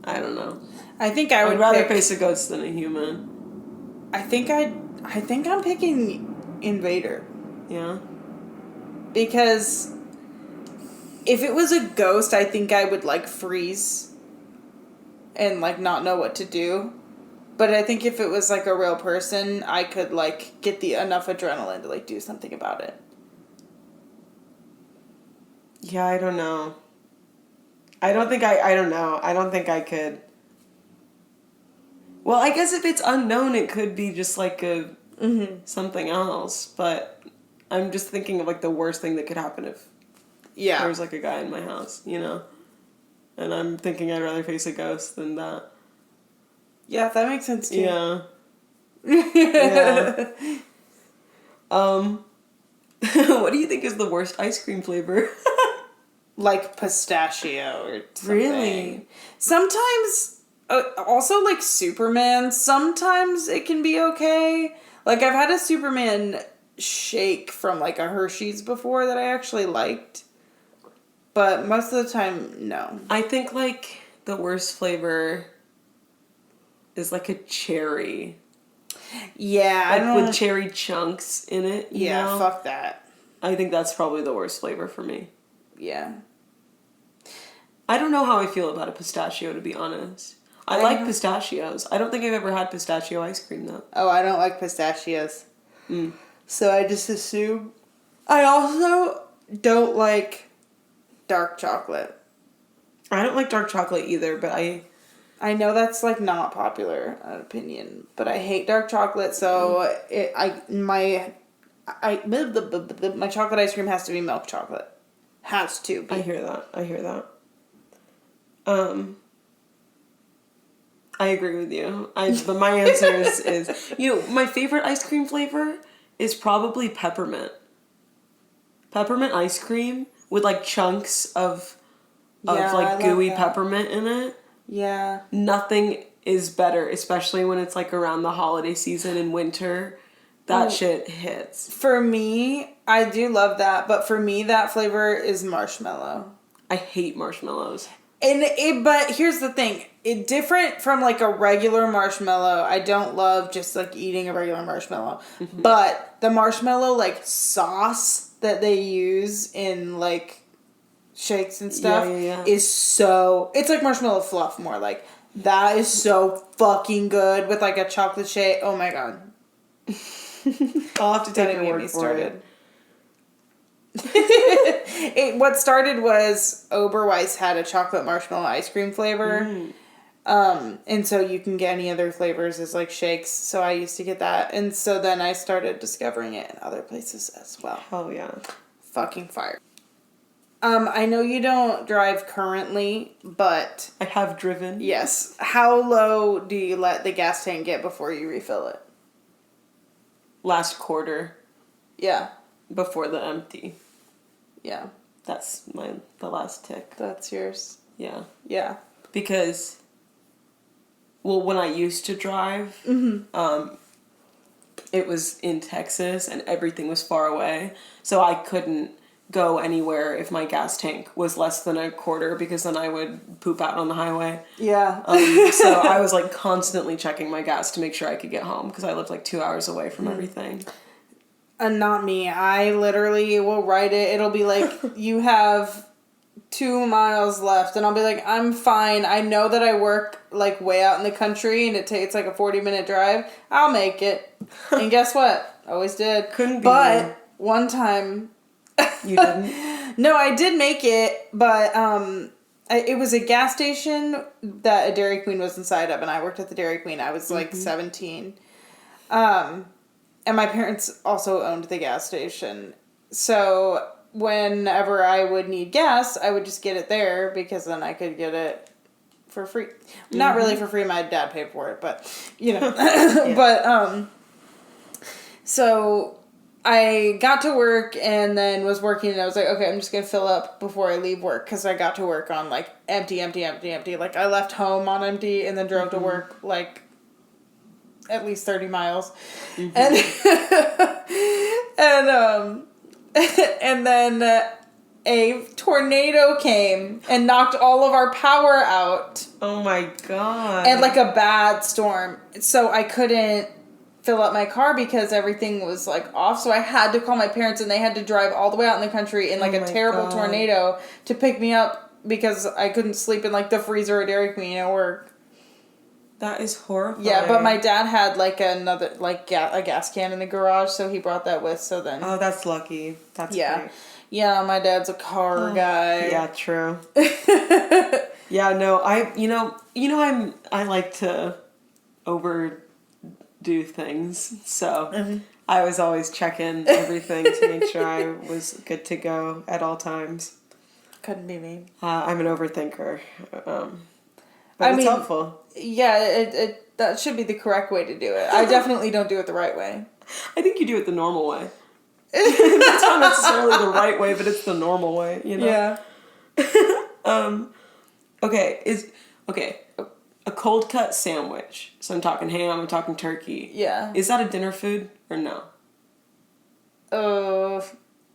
A: I think I would
B: rather face a ghost than a human.
A: I think I'm picking Invader.
B: Yeah?
A: Because if it was a ghost, I think I would, like, freeze and, like, not know what to do. But I think if it was, like, a real person, I could, like, get enough adrenaline to, like, do something about it.
B: Yeah, I don't know. I don't think I could. Well, I guess if it's unknown, it could be just, like, something else. But I'm just thinking of, like, the worst thing that could happen if there was, like, a guy in my house, you know? And I'm thinking I'd rather face a ghost than that.
A: Yeah, that makes sense too.
B: Yeah. Yeah. What do you think is the worst ice cream flavor?
A: Like pistachio or something.
B: Really?
A: Sometimes, also like Superman, sometimes it can be okay. Like I've had a Superman shake from like a Hershey's before that I actually liked. But most of the time, no.
B: I think like the worst flavor is like a cherry.
A: Yeah,
B: like with cherry chunks in it. You know?
A: Fuck that.
B: I think that's probably the worst flavor for me.
A: Yeah.
B: I don't know how I feel about a pistachio, to be honest. I like pistachios. I don't think I've ever had pistachio ice cream, though.
A: Oh, I don't like pistachios. So I just assume. I also don't like dark chocolate.
B: I don't like dark chocolate either, but
A: I know that's like not popular opinion, but I hate dark chocolate, so my chocolate ice cream has to be milk chocolate. Has to be.
B: I hear that. I agree with you. But my answer is my favorite ice cream flavor is probably peppermint. Peppermint ice cream with like chunks of like gooey peppermint in it.
A: Yeah.
B: Nothing is better, especially when it's like around the holiday season in winter. That shit hits. For me, I do love that, but for me that flavor is marshmallow. I hate marshmallows.
A: But here's the thing. It different from like a regular marshmallow. I don't love just like eating a regular marshmallow. Mm-hmm. But the marshmallow like sauce that they use in like shakes and stuff is so... It's like marshmallow fluff more. Like, that is so fucking good with like a chocolate shake. Oh my god.
B: I'll have to take your word for it.
A: What started was Oberweis had a chocolate marshmallow ice cream flavor. And so you can get any other flavors as like shakes. So I used to get that. And so then I started discovering it in other places as well.
B: Oh yeah.
A: Fucking fire. I know you don't drive currently, but...
B: I have driven.
A: Yes. How low do you let the gas tank get before you refill it?
B: Last quarter.
A: Yeah.
B: Before the empty.
A: Yeah.
B: That's the last tick.
A: That's yours.
B: Yeah.
A: Yeah.
B: Because, well, when I used to drive, it was in Texas and everything was far away. So I couldn't go anywhere if my gas tank was less than a quarter because then I would poop out on the highway.
A: Yeah.
B: So I was like constantly checking my gas to make sure I could get home because I lived like 2 hours away from everything.
A: Not me. I literally will write it. It'll be like, you have 2 miles left. And I'll be like, I'm fine. I know that I work like way out in the country and it takes like a 40-minute drive. I'll make it. And guess what? Always did.
B: Couldn't be.
A: But one time...
B: You didn't?
A: No, I did make it, but it was a gas station that a Dairy Queen was inside of, and I worked at the Dairy Queen. I was like 17. And my parents also owned the gas station. So whenever I would need gas, I would just get it there because then I could get it for free. Not really for free. My dad paid for it, but, you know. But, so I got to work and then was working and I was like, okay, I'm just going to fill up before I leave work because I got to work on like empty. Like I left home on empty and then drove to work like at least 30 miles. And and then a tornado came and knocked all of our power out.
B: Oh my god.
A: And like a bad storm. So I couldn't fill up my car because everything was like off. So I had to call my parents and they had to drive all the way out in the country in like a terrible tornado to pick me up because I couldn't sleep in like the freezer or Dairy Queen at work.
B: That is horrifying.
A: Yeah, but my dad had like another, like a gas can in the garage, so he brought that with, so then...
B: Oh, that's lucky. That's great.
A: Yeah, my dad's a car guy.
B: Yeah, true. Yeah, no, I like to overdo things, so I was always checking everything to make sure I was good to go at all times.
A: Couldn't be me.
B: I'm an overthinker, but it's helpful.
A: Yeah, that should be the correct way to do it. I definitely don't do it the right way.
B: I think you do it the normal way. That's not necessarily the right way, but it's the normal way, you know?
A: Yeah.
B: Okay, a cold cut sandwich. So I'm talking ham, I'm talking turkey.
A: Yeah.
B: Is that a dinner food or no?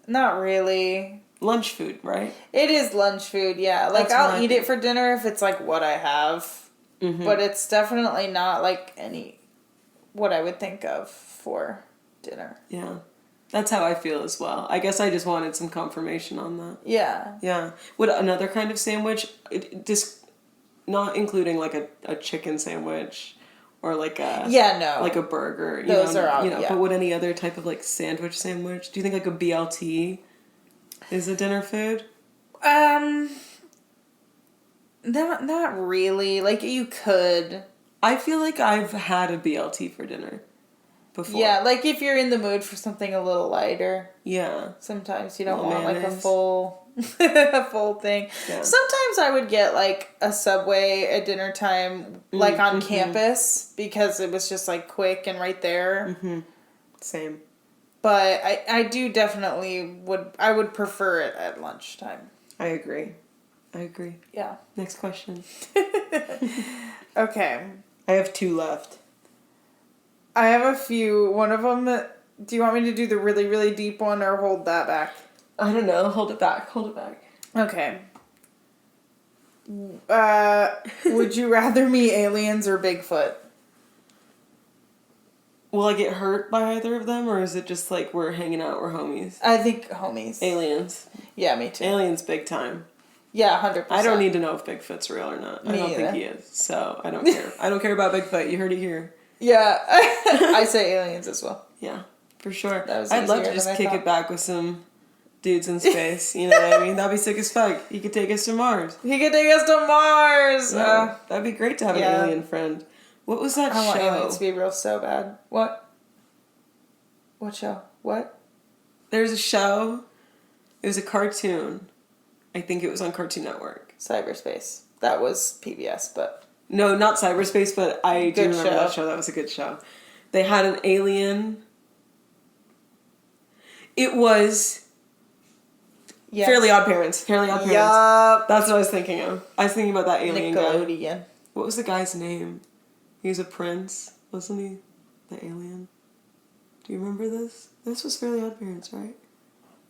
A: Not really.
B: Lunch food, right?
A: It is lunch food, yeah. Like, I'll eat it for dinner if it's, like, what I have. Mm-hmm. But it's definitely not, like, what I would think of for dinner.
B: Yeah. That's how I feel as well. I guess I just wanted some confirmation on that.
A: Yeah.
B: Yeah. Would another kind of sandwich, just not including, like, a chicken sandwich or, like, like a burger.
A: Those are all,
B: But would any other type of, like, sandwich? Do you think, like, a BLT is a dinner food?
A: Not really. Like, you could.
B: I feel like I've had a BLT for dinner before.
A: Yeah, like if you're in the mood for something a little lighter.
B: Yeah.
A: Sometimes you don't want mayonnaise. Like a full thing. Yeah. Sometimes I would get like a Subway at dinner time, like on campus, because it was just like quick and right there.
B: Mm-hmm. Same.
A: But I do definitely would prefer it at lunchtime.
B: I agree.
A: Yeah.
B: Next question.
A: Okay.
B: I have 2 left.
A: I have a few. One of them, do you want me to do the really, really deep one or hold that back?
B: I don't know. Hold it back.
A: Okay. Would you rather meet aliens or Bigfoot?
B: Will I get hurt by either of them, or is it just like we're hanging out, we're homies?
A: I think homies.
B: Aliens.
A: Yeah, me too.
B: Aliens big time.
A: Yeah, 100%.
B: I don't need to know if Bigfoot's real or not. I don't think he is, so I don't care. I don't care about Bigfoot. You heard it here.
A: Yeah, I say aliens as well.
B: Yeah, for sure.
A: I'd
B: love to just kick it back with some dudes in space. You know what I mean? That'd be sick as fuck. He could take us to Mars.
A: He could take us to Mars.
B: Yeah, that'd be great to have an alien friend. What was that show?
A: I want aliens to be real so bad. What? What show? What?
B: There's a show. It was a cartoon. I think it was on Cartoon Network.
A: Cyberspace. That was PBS, but...
B: No, not Cyberspace, but I do remember that show. That was a good show. They had an alien. It was... Yes. Fairly Odd Parents. Fairly Odd Parents. Yup. That's what I was thinking of. I was thinking about that alien guy. What was the guy's name? He was a prince, wasn't he? The alien. Do you remember this? This was Fairly Odd Parents, right?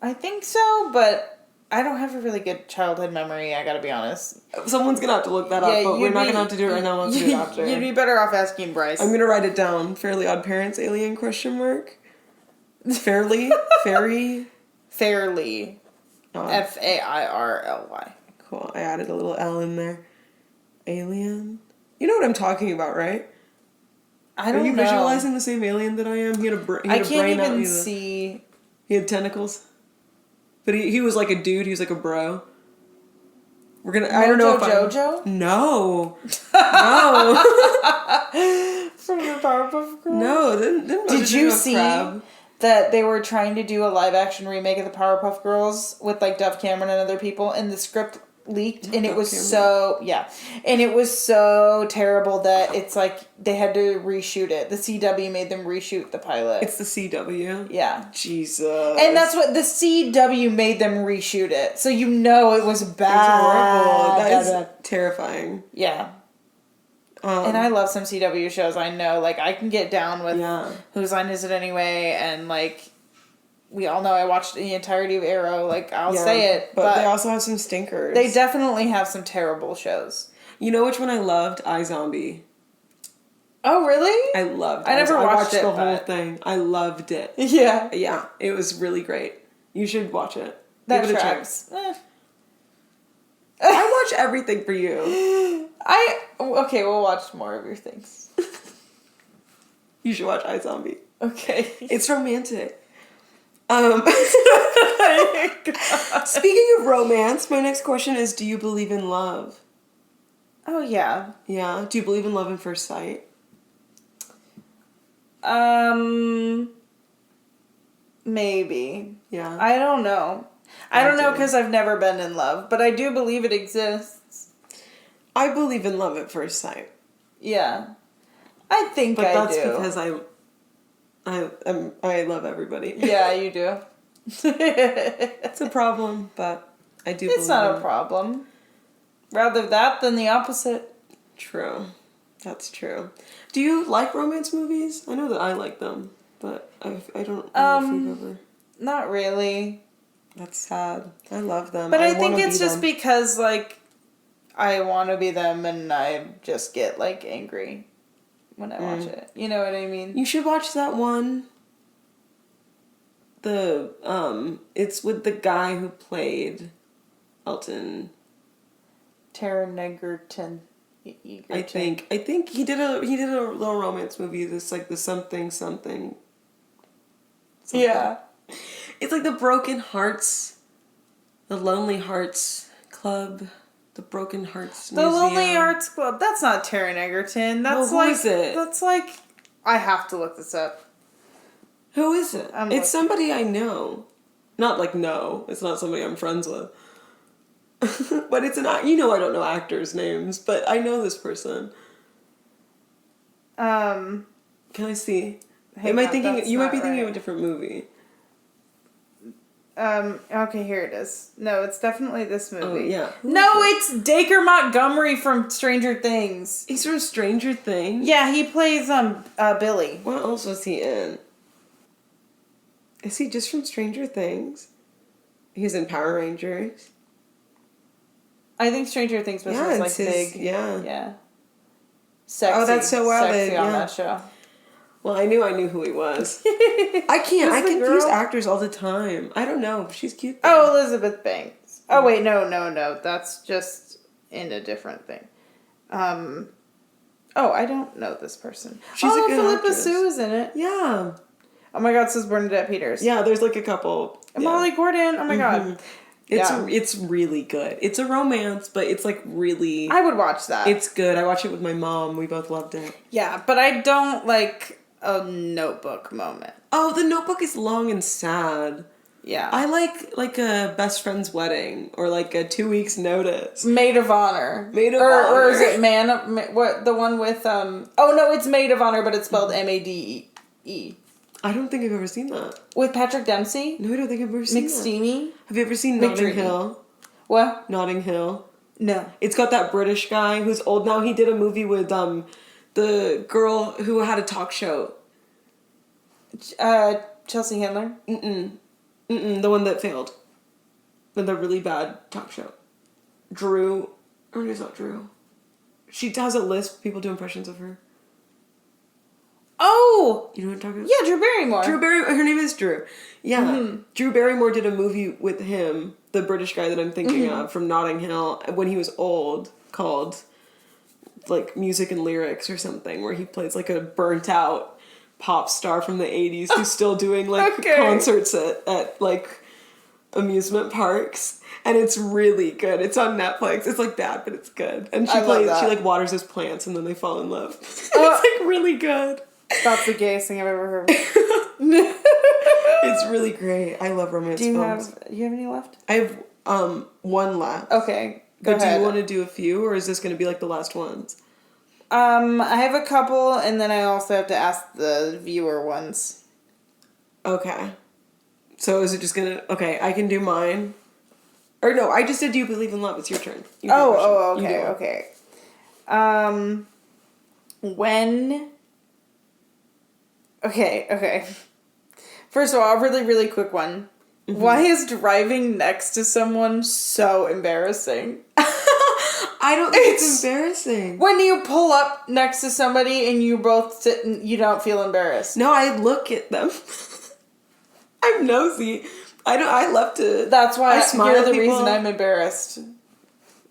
A: I think so, but I don't have a really good childhood memory, I gotta be honest.
B: Someone's gonna have to look that up, but we're not gonna have to do it right now. We'll have to do it after.
A: You'd be better off asking Bryce.
B: I'm gonna write it down. Fairly Odd Parents, alien, question mark. Fairly? Fairy?
A: Fairly. Fairly.
B: Cool. I added a little L in there. Alien? You know what I'm talking about, right?
A: I don't know.
B: Are you visualizing the same alien that I am? He had a brain.
A: I can't even see.
B: He had tentacles. But he was like a dude. He was like a bro. We're gonna. I don't know if
A: Jojo?
B: No. No.
A: From the Powerpuff Girls?
B: No. Didn't
A: Did you see that they were trying to do a live action remake of the Powerpuff Girls with like Dove Cameron and other people, and the script leaked, and it was and it was so terrible that it's like they had to reshoot it. The CW made them reshoot the pilot.
B: It's the CW?
A: Yeah.
B: Jesus.
A: And that's what the CW made them reshoot it. So you know it was bad.
B: It's horrible. That is terrifying.
A: Yeah. And I love some CW shows. I know, like, I can get down with Whose Line Is It Anyway, and like we all know I watched the entirety of Arrow, like, I'll say it.
B: But they also have some stinkers.
A: They definitely have some terrible shows.
B: You know which one I loved? iZombie.
A: Oh, really?
B: I loved it.
A: I never watched
B: the whole thing. I loved it.
A: Yeah.
B: Yeah, it was really great. You should watch it.
A: That Give it tracks. A chance.
B: I watch everything for you.
A: Okay, we'll watch more of your things.
B: You should watch iZombie.
A: Okay.
B: It's romantic. Speaking of romance, my next question is, do you believe in love?
A: Oh, yeah.
B: Yeah? Do you believe in love at first sight?
A: Maybe.
B: Yeah.
A: I don't know. I don't know because I've never been in love, but I do believe it exists.
B: I believe in love at first sight.
A: Yeah. I think I do.
B: But that's because I love everybody.
A: Yeah, you do.
B: It's a problem, but I do believe
A: it's not a problem. Rather that than the opposite.
B: True. That's true. Do you like romance movies? I know that I like them, but I don't know if we've ever...
A: Not really.
B: That's sad. I love them.
A: But I think it's just because, like, I want to be them and I just get, like, angry when I watch it. You know what I mean?
B: You should watch that one. It's with the guy who played Elton.
A: Taron Egerton.
B: I think he did a little romance movie. This like the something.
A: Yeah.
B: It's like the Broken Hearts, the Lonely Hearts Club, the Broken Hearts Museum.
A: The Lonely Hearts Club. That's not Taron Egerton. That's
B: who is it?
A: That's like, I have to look this up.
B: Who is it? It's somebody I know. Not like no. It's not somebody I'm friends with. But it's you know I don't know actors' names, but I know this person. Can I see? You might be thinking of a different movie.
A: Okay, here it is. No, it's definitely this movie.
B: Oh, yeah.
A: It's Dacre Montgomery from Stranger Things.
B: He's from Stranger Things?
A: Yeah, he plays, Billy.
B: What else was he in? Is he just from Stranger Things? He's in Power Rangers.
A: I think Stranger Things was
B: Yeah,
A: like
B: it's his,
A: big.
B: yeah.
A: Yeah. Sexy.
B: Oh, that's so wild.
A: Sexy on
B: Yeah.
A: that show.
B: Well, I knew who he was. I can't. I
A: Who's the
B: confuse
A: girl?
B: actors all the time. I don't know. She's cute. Though.
A: Oh, Elizabeth Banks. Oh, wait, no. That's just in a different thing. Oh, I don't know this person.
B: She's a good
A: Philippa
B: actress.
A: Sue is in it.
B: Yeah.
A: Oh my God, so is Bernadette Peters.
B: Yeah, there's like a couple.
A: And
B: Yeah.
A: Molly Gordon. Oh my God.
B: It's really good. It's a romance, but it's like really.
A: I would watch that.
B: It's good. I watched it with my mom. We both loved it.
A: Yeah, but I don't like a Notebook moment.
B: Oh, The Notebook is long and sad.
A: Yeah.
B: I like a best friend's wedding or like a 2 weeks notice.
A: Maid of Honor. Or is it what the one with oh no, it's Maid of Honor, but it's spelled MADE.
B: I don't think I've ever seen that.
A: With Patrick Dempsey?
B: No, I don't think I've ever seen that.
A: McSteamy?
B: Have you ever seen
A: McDreamy.
B: Notting Hill?
A: What?
B: Notting Hill.
A: No.
B: It's got that British guy who's old now. He did a movie with the girl who had a talk show.
A: Chelsea Handler?
B: The one that failed. With the really bad talk show. Drew. Or it's not Drew. She has a list. People do impressions of her.
A: Oh!
B: You know what I'm talking about?
A: Yeah, Drew Barrymore.
B: Her name is Drew. Yeah. Drew Barrymore did a movie with him, the British guy that I'm thinking of, from Notting Hill, when he was old, called, like, Music and Lyrics or something, where he plays, like, a burnt-out pop star from the 80s who's still doing, like, concerts at, like, amusement parks. And it's really good. It's on Netflix. It's, like, bad, but it's good. And she like, waters his plants, and then they fall in love. It's, like, really good.
A: That's the gayest thing I've ever heard.
B: It's really great. I love romance films.
A: Do you have any left?
B: I have one left.
A: Okay, go
B: but
A: ahead.
B: Do you want to do a few, or is this going to be like the last ones?
A: I have a couple, and then I also have to ask the viewer ones.
B: Okay. So is it just going to... Okay, I can do mine. Or no, I just said Do You Believe in Love? It's your turn.
A: Okay. When... Okay. First of all, a really, really quick one. Why is driving next to someone so embarrassing?
B: I don't think it's embarrassing.
A: When you pull up next to somebody and you both sit and you don't feel embarrassed.
B: No, I look at them. I'm nosy. I love to...
A: That's why you're the
B: people.
A: reason I'm embarrassed.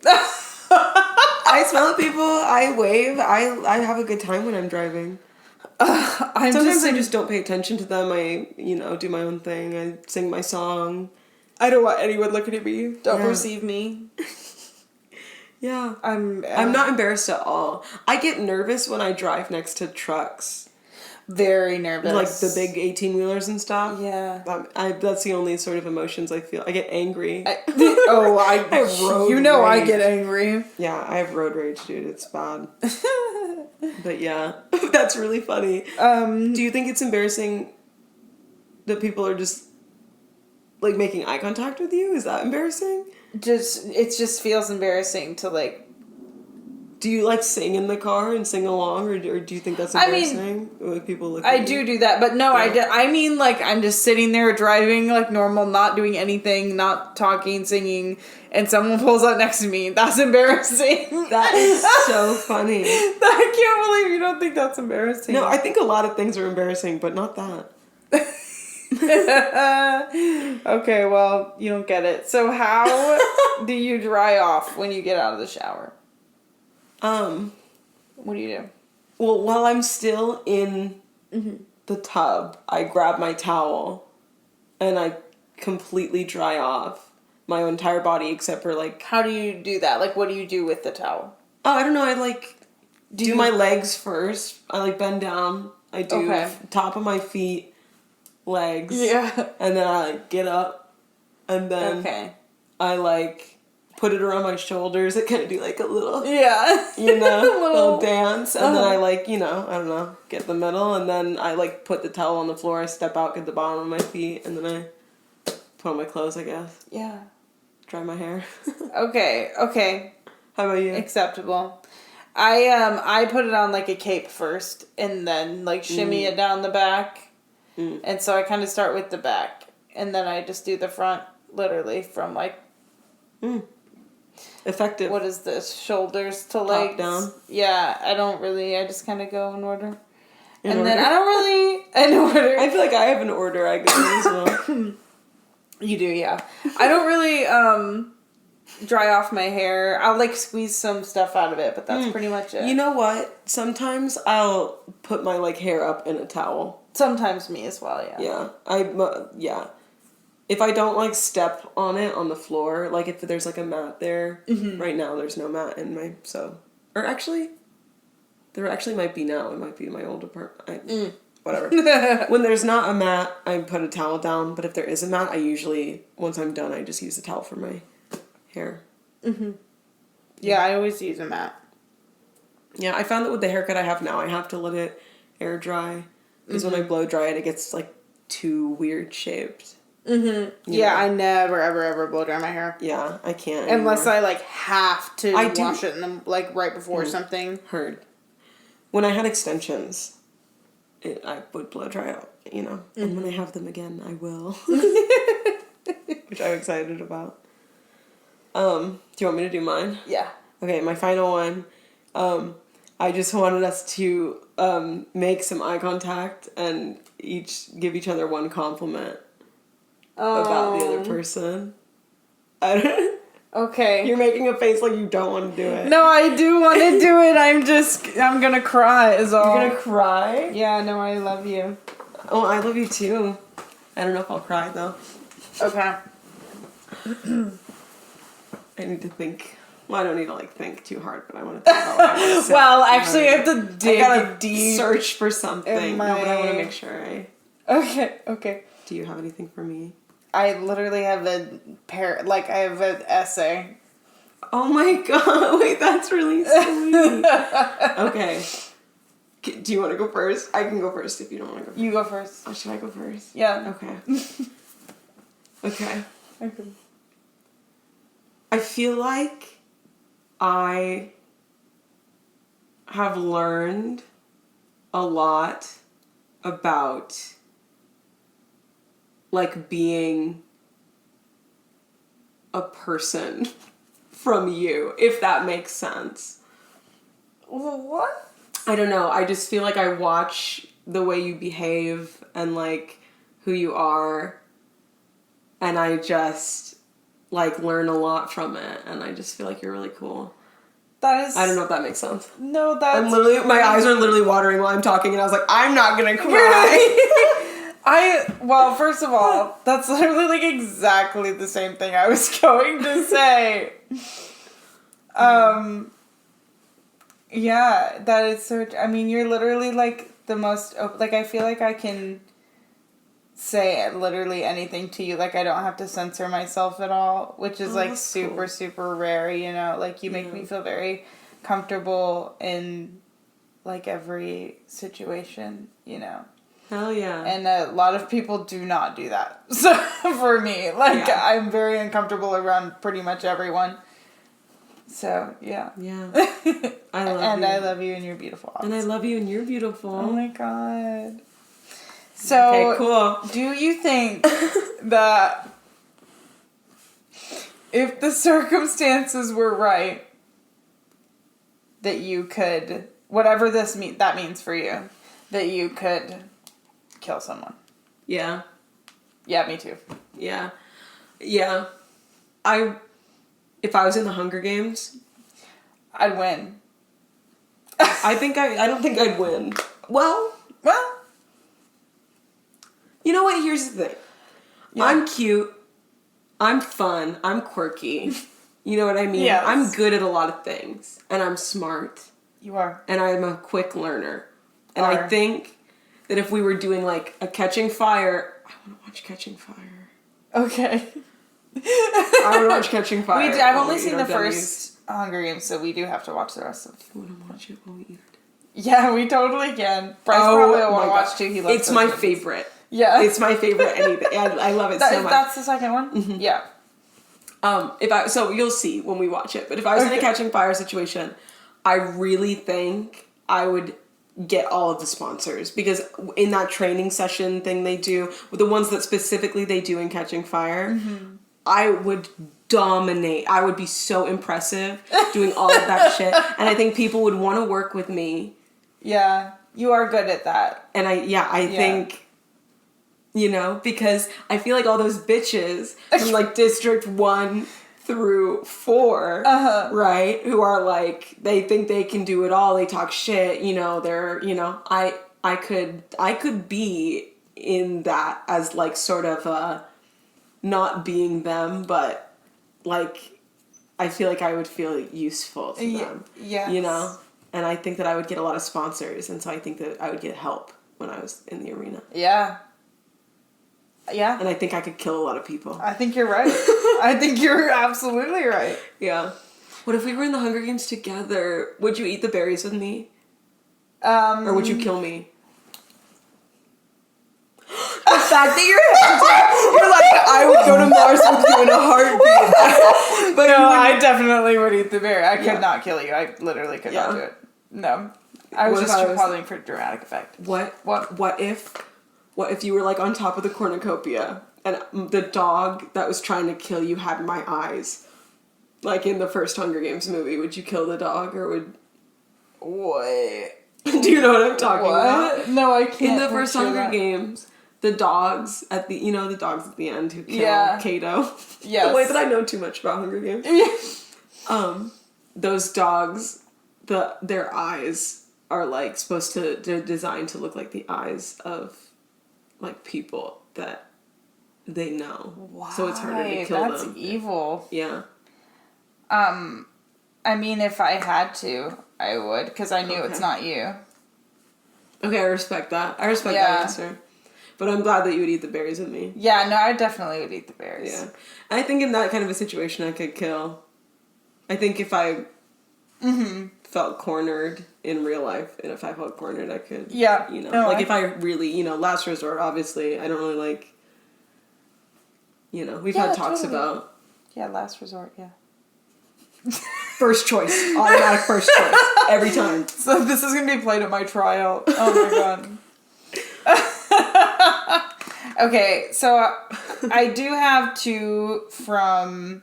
B: I smile at people. I wave. I have a good time when I'm driving. Sometimes I just don't pay attention to them. I, do my own thing. I sing my song.
A: I don't want anyone looking at me. Don't perceive me.
B: Yeah.
A: I'm
B: not embarrassed at all. I get nervous when I drive next to trucks.
A: Very nervous.
B: Like the big 18-wheelers and stuff.
A: Yeah.
B: That's the only sort of emotions I feel. I get angry.
A: I have road rage. I get angry.
B: Yeah, I have road rage, dude. It's bad. But yeah, that's really funny. Do you think it's embarrassing that people are just like making eye contact with you? Is that embarrassing?
A: It just feels embarrassing to like.
B: Do you like sing in the car and sing along, or do you think that's embarrassing? When people look at you?
A: do that, but no, yeah. I mean, like, I'm just sitting there driving like normal, not doing anything, not talking, singing, and someone pulls up next to me. That's embarrassing.
B: That is so funny.
A: I can't believe you don't think that's embarrassing.
B: No, I think a lot of things are embarrassing, but not that.
A: Okay, well, you don't get it. So how do you dry off when you get out of the shower? What do you do?
B: Well, while I'm still in the tub, I grab my towel and I completely dry off my entire body except for like...
A: How do you do that? Like, what do you do with the towel?
B: Oh, I don't know. I like do my legs first. I like bend down. I do top of my feet, legs. Yeah. And then I like get up and then I like... put it around my shoulders. I kind of do like a little, little dance. And then I like, I don't know, get the middle. And then I like put the towel on the floor. I step out, get the bottom of my feet. And then I put on my clothes, I guess. Yeah. Dry my hair. Okay.
A: How about you? Acceptable. I put it on like a cape first and then like shimmy it down the back. And so I kind of start with the back. And then I just do the front literally from like...
B: effective.
A: What is this? Shoulders to legs.
B: Top down.
A: Yeah, I just kind of go in order.
B: In
A: and
B: order.
A: then I don't really in order.
B: I feel like I have an order I go in as well.
A: You do, yeah. I don't really dry off my hair. I'll like squeeze some stuff out of it, but that's pretty much it.
B: You know what? Sometimes I'll put my like hair up in a towel.
A: Sometimes me as well, yeah.
B: Yeah. If I don't like step on it on the floor, like if there's like a mat there, right now there's no mat in my or actually, there actually might be now. It might be my old apartment. Whatever. When there's not a mat, I put a towel down. But if there is a mat, I usually once I'm done, I just use a towel for my hair.
A: Yeah, I always use a mat.
B: Yeah, I found that with the haircut I have now, I have to let it air dry. Because when I blow dry it, it gets, like, too weird shaped.
A: Yeah, I never, ever blow dry my hair.
B: Yeah, I can't
A: Unless
B: anymore.
A: I, like, have to wash it in the, like, right before something.
B: Heard. When I had extensions, I would blow dry out, you know. And when I have them again, I will. Which I'm excited about. Do you want me to do mine?
A: Yeah.
B: Okay, my final one. I just wanted us to make some eye contact and each give each other one compliment about the other person.
A: Okay.
B: You're making a face like you don't want to do it.
A: No, I do want to do it. I'm gonna cry is all.
B: You're gonna cry?
A: Yeah, no, I love you.
B: Oh, I love you too. I don't know if I'll cry though.
A: Okay.
B: I need to think. Well, I don't need to like think too hard, but I want to think about what I want to say.
A: Well, actually, I have to dig
B: I gotta
A: deep.
B: search for something.
A: my-
B: No, but I want to make sure I...
A: Okay.
B: Do you have anything for me?
A: I literally have I have an essay.
B: Oh my god, wait, that's really sweet. Okay. Do you want to go first? I can go first if you don't want to go first.
A: You go first.
B: Oh, should I go first?
A: Yeah.
B: Okay. Okay.
A: Okay.
B: I feel like I have learned a lot about like being a person from you, if that makes sense.
A: What?
B: I don't know. I just feel like I watch the way you behave and like who you are, and I just like learn a lot from it, and I just feel like you're really cool.
A: That is.
B: I don't know if that makes sense.
A: No, that's.
B: I'm literally, my eyes are literally watering while I'm talking, and I was like, I'm not gonna cry.
A: Well, first of all, that's literally like exactly the same thing I was going to say. Yeah, that is so. I mean, you're literally like the most. Like, I feel like I can say literally anything to you. Like, I don't have to censor myself at all, which is like super,
B: cool.
A: super rare, you know? Like, you make me feel very comfortable in like every situation, you know?
B: Hell yeah.
A: And a lot of people do not do that. So, for me, like, I'm very uncomfortable around pretty much everyone. So, yeah.
B: Yeah. I love you.
A: And I love you and you're beautiful.
B: And I love you and you're beautiful.
A: Oh my god. So,
B: okay, cool.
A: Do you think that if the circumstances were right, that you could, whatever that means for you, that you could kill someone?
B: Yeah.
A: Yeah, me too.
B: Yeah. Yeah. If I was in the Hunger Games,
A: I'd win.
B: I don't think I'd win. Well, you know what? Here's the thing. Yeah. I'm cute. I'm fun. I'm quirky. You know what I mean?
A: Yes.
B: I'm good at a lot of things. And I'm smart.
A: You are.
B: And I'm a quick learner. And I think that if we were doing like a Catching Fire... I want to watch Catching Fire.
A: Okay.
B: I want to watch Catching Fire.
A: I've only seen the first Hunger Games, so we do have to watch the rest of
B: You want to watch it while we eat?
A: Yeah, we totally can. Bryce probably will want to watch too. He loves
B: It's my favorite.
A: Yeah.
B: It's my favorite anything. I love it so much.
A: That's the second one? Mm-hmm. Yeah.
B: So you'll see when we watch it. But if I was in a Catching Fire situation, I really think I would get all of the sponsors, because in that training session thing they do, with the ones that specifically they do in Catching Fire, I would dominate. I would be so impressive doing all of that shit. And I think people would want to work with me.
A: Yeah. You are good at that.
B: And I think, you know, because I feel like all those bitches from like District 1 through 4, right, who are like, they think they can do it all, they talk shit, you know, they're, you know, I could be in that as like sort of not being them, but like I feel like I would feel useful to them.
A: Yeah.
B: You know? And I think that I would get a lot of sponsors, and so I think that I would get help when I was in the arena.
A: Yeah. Yeah.
B: And I think I could kill a lot of people.
A: I think you're right. I think you're absolutely right.
B: Yeah. What if we were in the Hunger Games together? Would you eat the berries with me? Or would you kill me? The fact that you're like, I would go to Mars with you in a heartbeat.
A: But no, I definitely would eat the berry. I could not kill you. I literally could not do it. No. I was just pausing for dramatic effect.
B: What if you were like on top of the cornucopia and the dog that was trying to kill you had my eyes? Like in the first Hunger Games movie, would you kill the dog or would...
A: What?
B: Do you know what I'm talking about?
A: No, I can't.
B: In the first Hunger Games, the dogs at the end who kill Kato.
A: Yes.
B: The way that I know too much about Hunger Games. Those dogs, their eyes are like they're designed to look like the eyes of like people that they know.
A: Why?
B: So it's harder to kill them.
A: That's evil.
B: Yeah.
A: I mean, if I had to, I would, because I knew it's not you.
B: Okay, I respect that. I respect that answer. But I'm glad that you would eat the berries with me.
A: Yeah, no, I definitely would eat the berries.
B: Yeah. I think in that kind of a situation I could kill. I think if I felt cornered in real life, and if I felt cornered, I could, you know. No, if I really, you know, last resort, obviously, I don't really like, you know, we've had talks about.
A: Yeah, last resort, yeah.
B: First choice. Automatic first choice. Every time.
A: So this is going to be played at my trial. Oh my god. Okay, so I do have two from...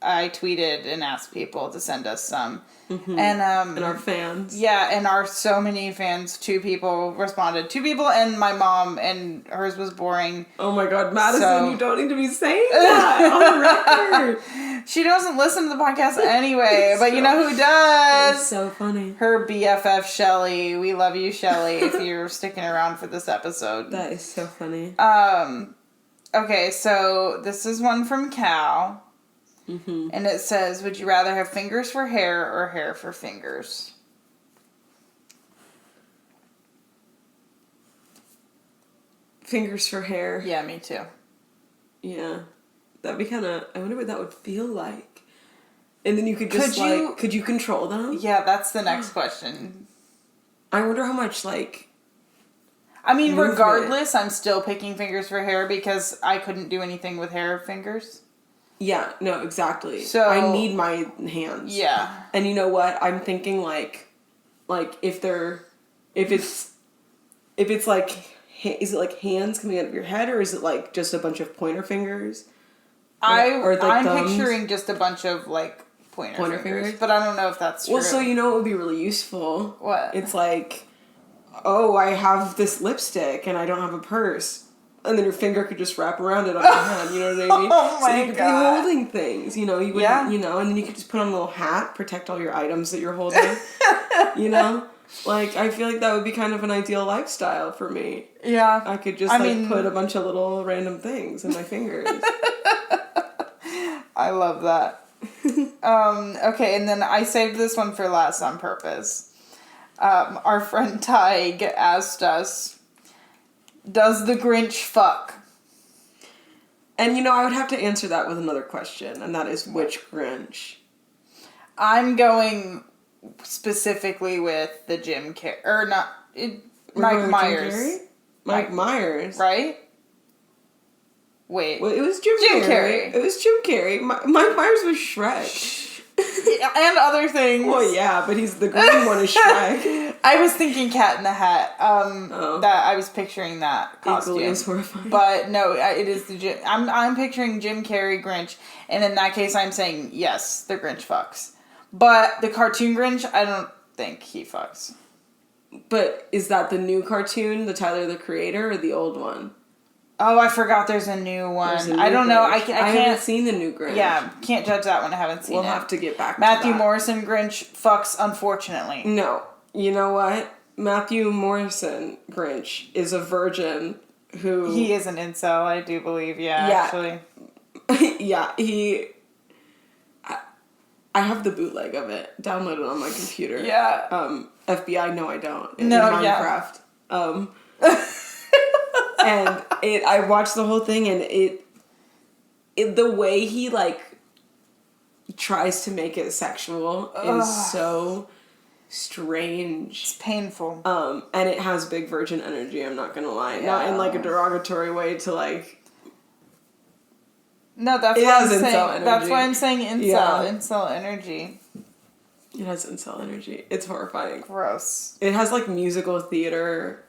A: I tweeted and asked people to send us some. And
B: our fans.
A: Yeah, and our so many fans, 2 people responded. 2 people and my mom, and hers was boring.
B: Oh my god, Madison, you don't need to be saying that on record.
A: She doesn't listen to the podcast anyway, but you know who does?
B: It's so funny.
A: Her BFF, Shelly. We love you, Shelly, if you're sticking around for this episode.
B: That is so funny.
A: Okay, so this is one from Cal. And it says, would you rather have fingers for hair or hair for fingers?
B: Fingers for hair.
A: Yeah, me too.
B: Yeah. That'd be kind of... I wonder what that would feel like. And then you could just, could you control them?
A: Yeah, that's the next question.
B: I wonder how much, like...
A: I mean, regardless, I'm still picking fingers for hair because I couldn't do anything with hair fingers.
B: Yeah, no, exactly.
A: So
B: I need my hands.
A: Yeah.
B: And you know what? I'm thinking like if it's like, is it like hands coming out of your head or is it like just a bunch of pointer fingers?
A: I'm picturing just a bunch of like pointer fingers, but I don't know if that's true.
B: Well, so you know what would be really useful?
A: What?
B: It's like, oh, I have this lipstick and I don't have a purse. And then your finger could just wrap around it on your hand, you know what I mean?
A: Oh my
B: so you could
A: god.
B: be holding things, you know, you wouldn't, you know, and then you could just put on a little hat, protect all your items that you're holding, you know? Like, I feel like that would be kind of an ideal lifestyle for me.
A: Yeah.
B: I could just, put a bunch of little random things in my fingers.
A: I love that. Okay, and then I saved this one for last on purpose. Our friend Tig asked us, does the Grinch fuck?
B: And, you know, I would have to answer that with another question, and that is which Grinch?
A: I'm going specifically with the Jim Carrey, or not, Mike Myers.
B: Mike Myers.
A: Right? Wait.
B: Well, it was Jim Carrey. It was Jim Carrey. Mike Myers was Shrek.
A: and other things.
B: Well, yeah, but he's the green one is Shrek.
A: I was thinking Cat in the Hat. That I was picturing that costume.
B: Equally as horrifying.
A: But no, it is the Jim. I'm picturing Jim Carrey Grinch, and in that case, I'm saying yes, the Grinch fucks. But the cartoon Grinch, I don't think he fucks.
B: But is that the new cartoon, the Tyler the Creator, or the old one?
A: Oh, I forgot there's a new one.
B: There's a new
A: I don't know.
B: Grinch.
A: I
B: haven't
A: can't
B: seen the new Grinch.
A: Yeah, can't judge that one. I haven't seen it.
B: We'll have to get back
A: Matthew
B: to that.
A: Morrison Grinch fucks, unfortunately.
B: No. You know what? Matthew Morrison Grinch is a virgin who...
A: He is an incel, I do believe, actually.
B: Yeah, he... I have the bootleg of it downloaded on my computer.
A: Yeah.
B: FBI, no I don't. In
A: No,
B: Minecraft. And I watched the whole thing, and the way he, like, tries to make it sexual is so strange.
A: It's painful.
B: And it has big virgin energy, I'm not gonna lie. Yeah. Not in, like, a derogatory way to, like...
A: No, that's why I'm saying. That's why I'm saying incel.
B: Yeah.
A: Incel energy.
B: It has incel energy. It's horrifying.
A: Gross.
B: It has, like, musical theater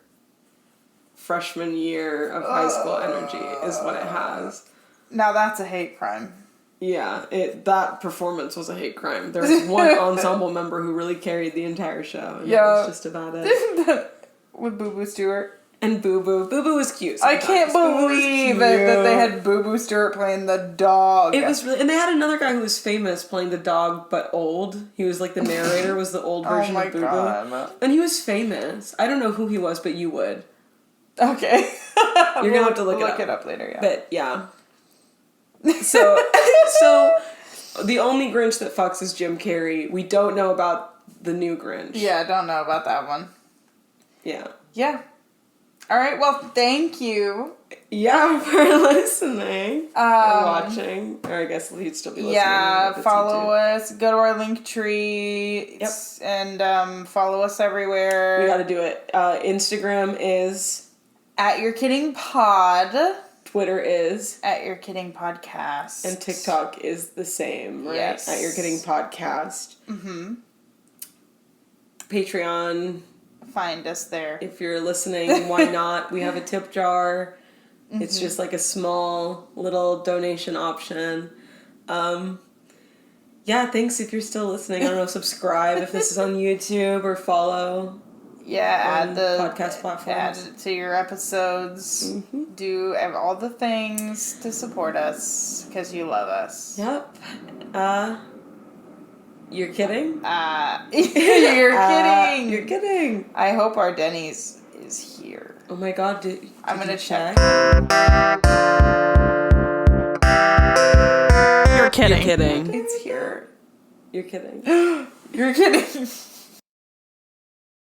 B: freshman year of high school energy is what it has.
A: Now that's a hate crime.
B: Yeah, that performance was a hate crime. There was one ensemble member who really carried the entire show. And that was just about it.
A: With Boo Boo Stewart.
B: And Boo Boo. Boo Boo was cute
A: sometimes. I can't believe that they had Boo Boo Stewart playing the dog.
B: It was really... And they had another guy who was famous playing the dog, but old. He was like the narrator, was the old version of Boo Boo. And he was famous. I don't know who he was, but you would.
A: Okay.
B: You're gonna have to look
A: it up later, yeah.
B: But, yeah. So the only Grinch that fucks is Jim Carrey. We don't know about the new Grinch.
A: Yeah, I don't know about that one.
B: Yeah.
A: Yeah. All right, well, thank you.
B: Yeah, for listening. Or watching. Or I guess you'd still be listening.
A: Yeah, follow us. Go to our link tree.
B: Yep.
A: And follow us everywhere.
B: We gotta do it. Instagram is...
A: @YourKiddingPod.
B: Twitter is...
A: @YourKiddingPodcast.
B: And TikTok is the same, right?
A: Yes.
B: @YourKiddingPodcast.
A: Mm-hmm.
B: Patreon...
A: Find us there.
B: If you're listening, why not? We have a tip jar. Mm-hmm. It's just like a small little donation option. Yeah, thanks if you're still listening. I don't know, subscribe if this is on YouTube or follow.
A: Yeah, add the
B: podcast platforms.
A: Add it to your episodes. Mm-hmm. Do all the things to support us because you love us.
B: Yep. You're kidding?
A: You're kidding.
B: You're kidding.
A: I hope our Denny's is here.
B: Oh my god,
A: I'm gonna check. You're kidding.
B: You're kidding.
A: It's here.
B: You're kidding.
A: You're kidding.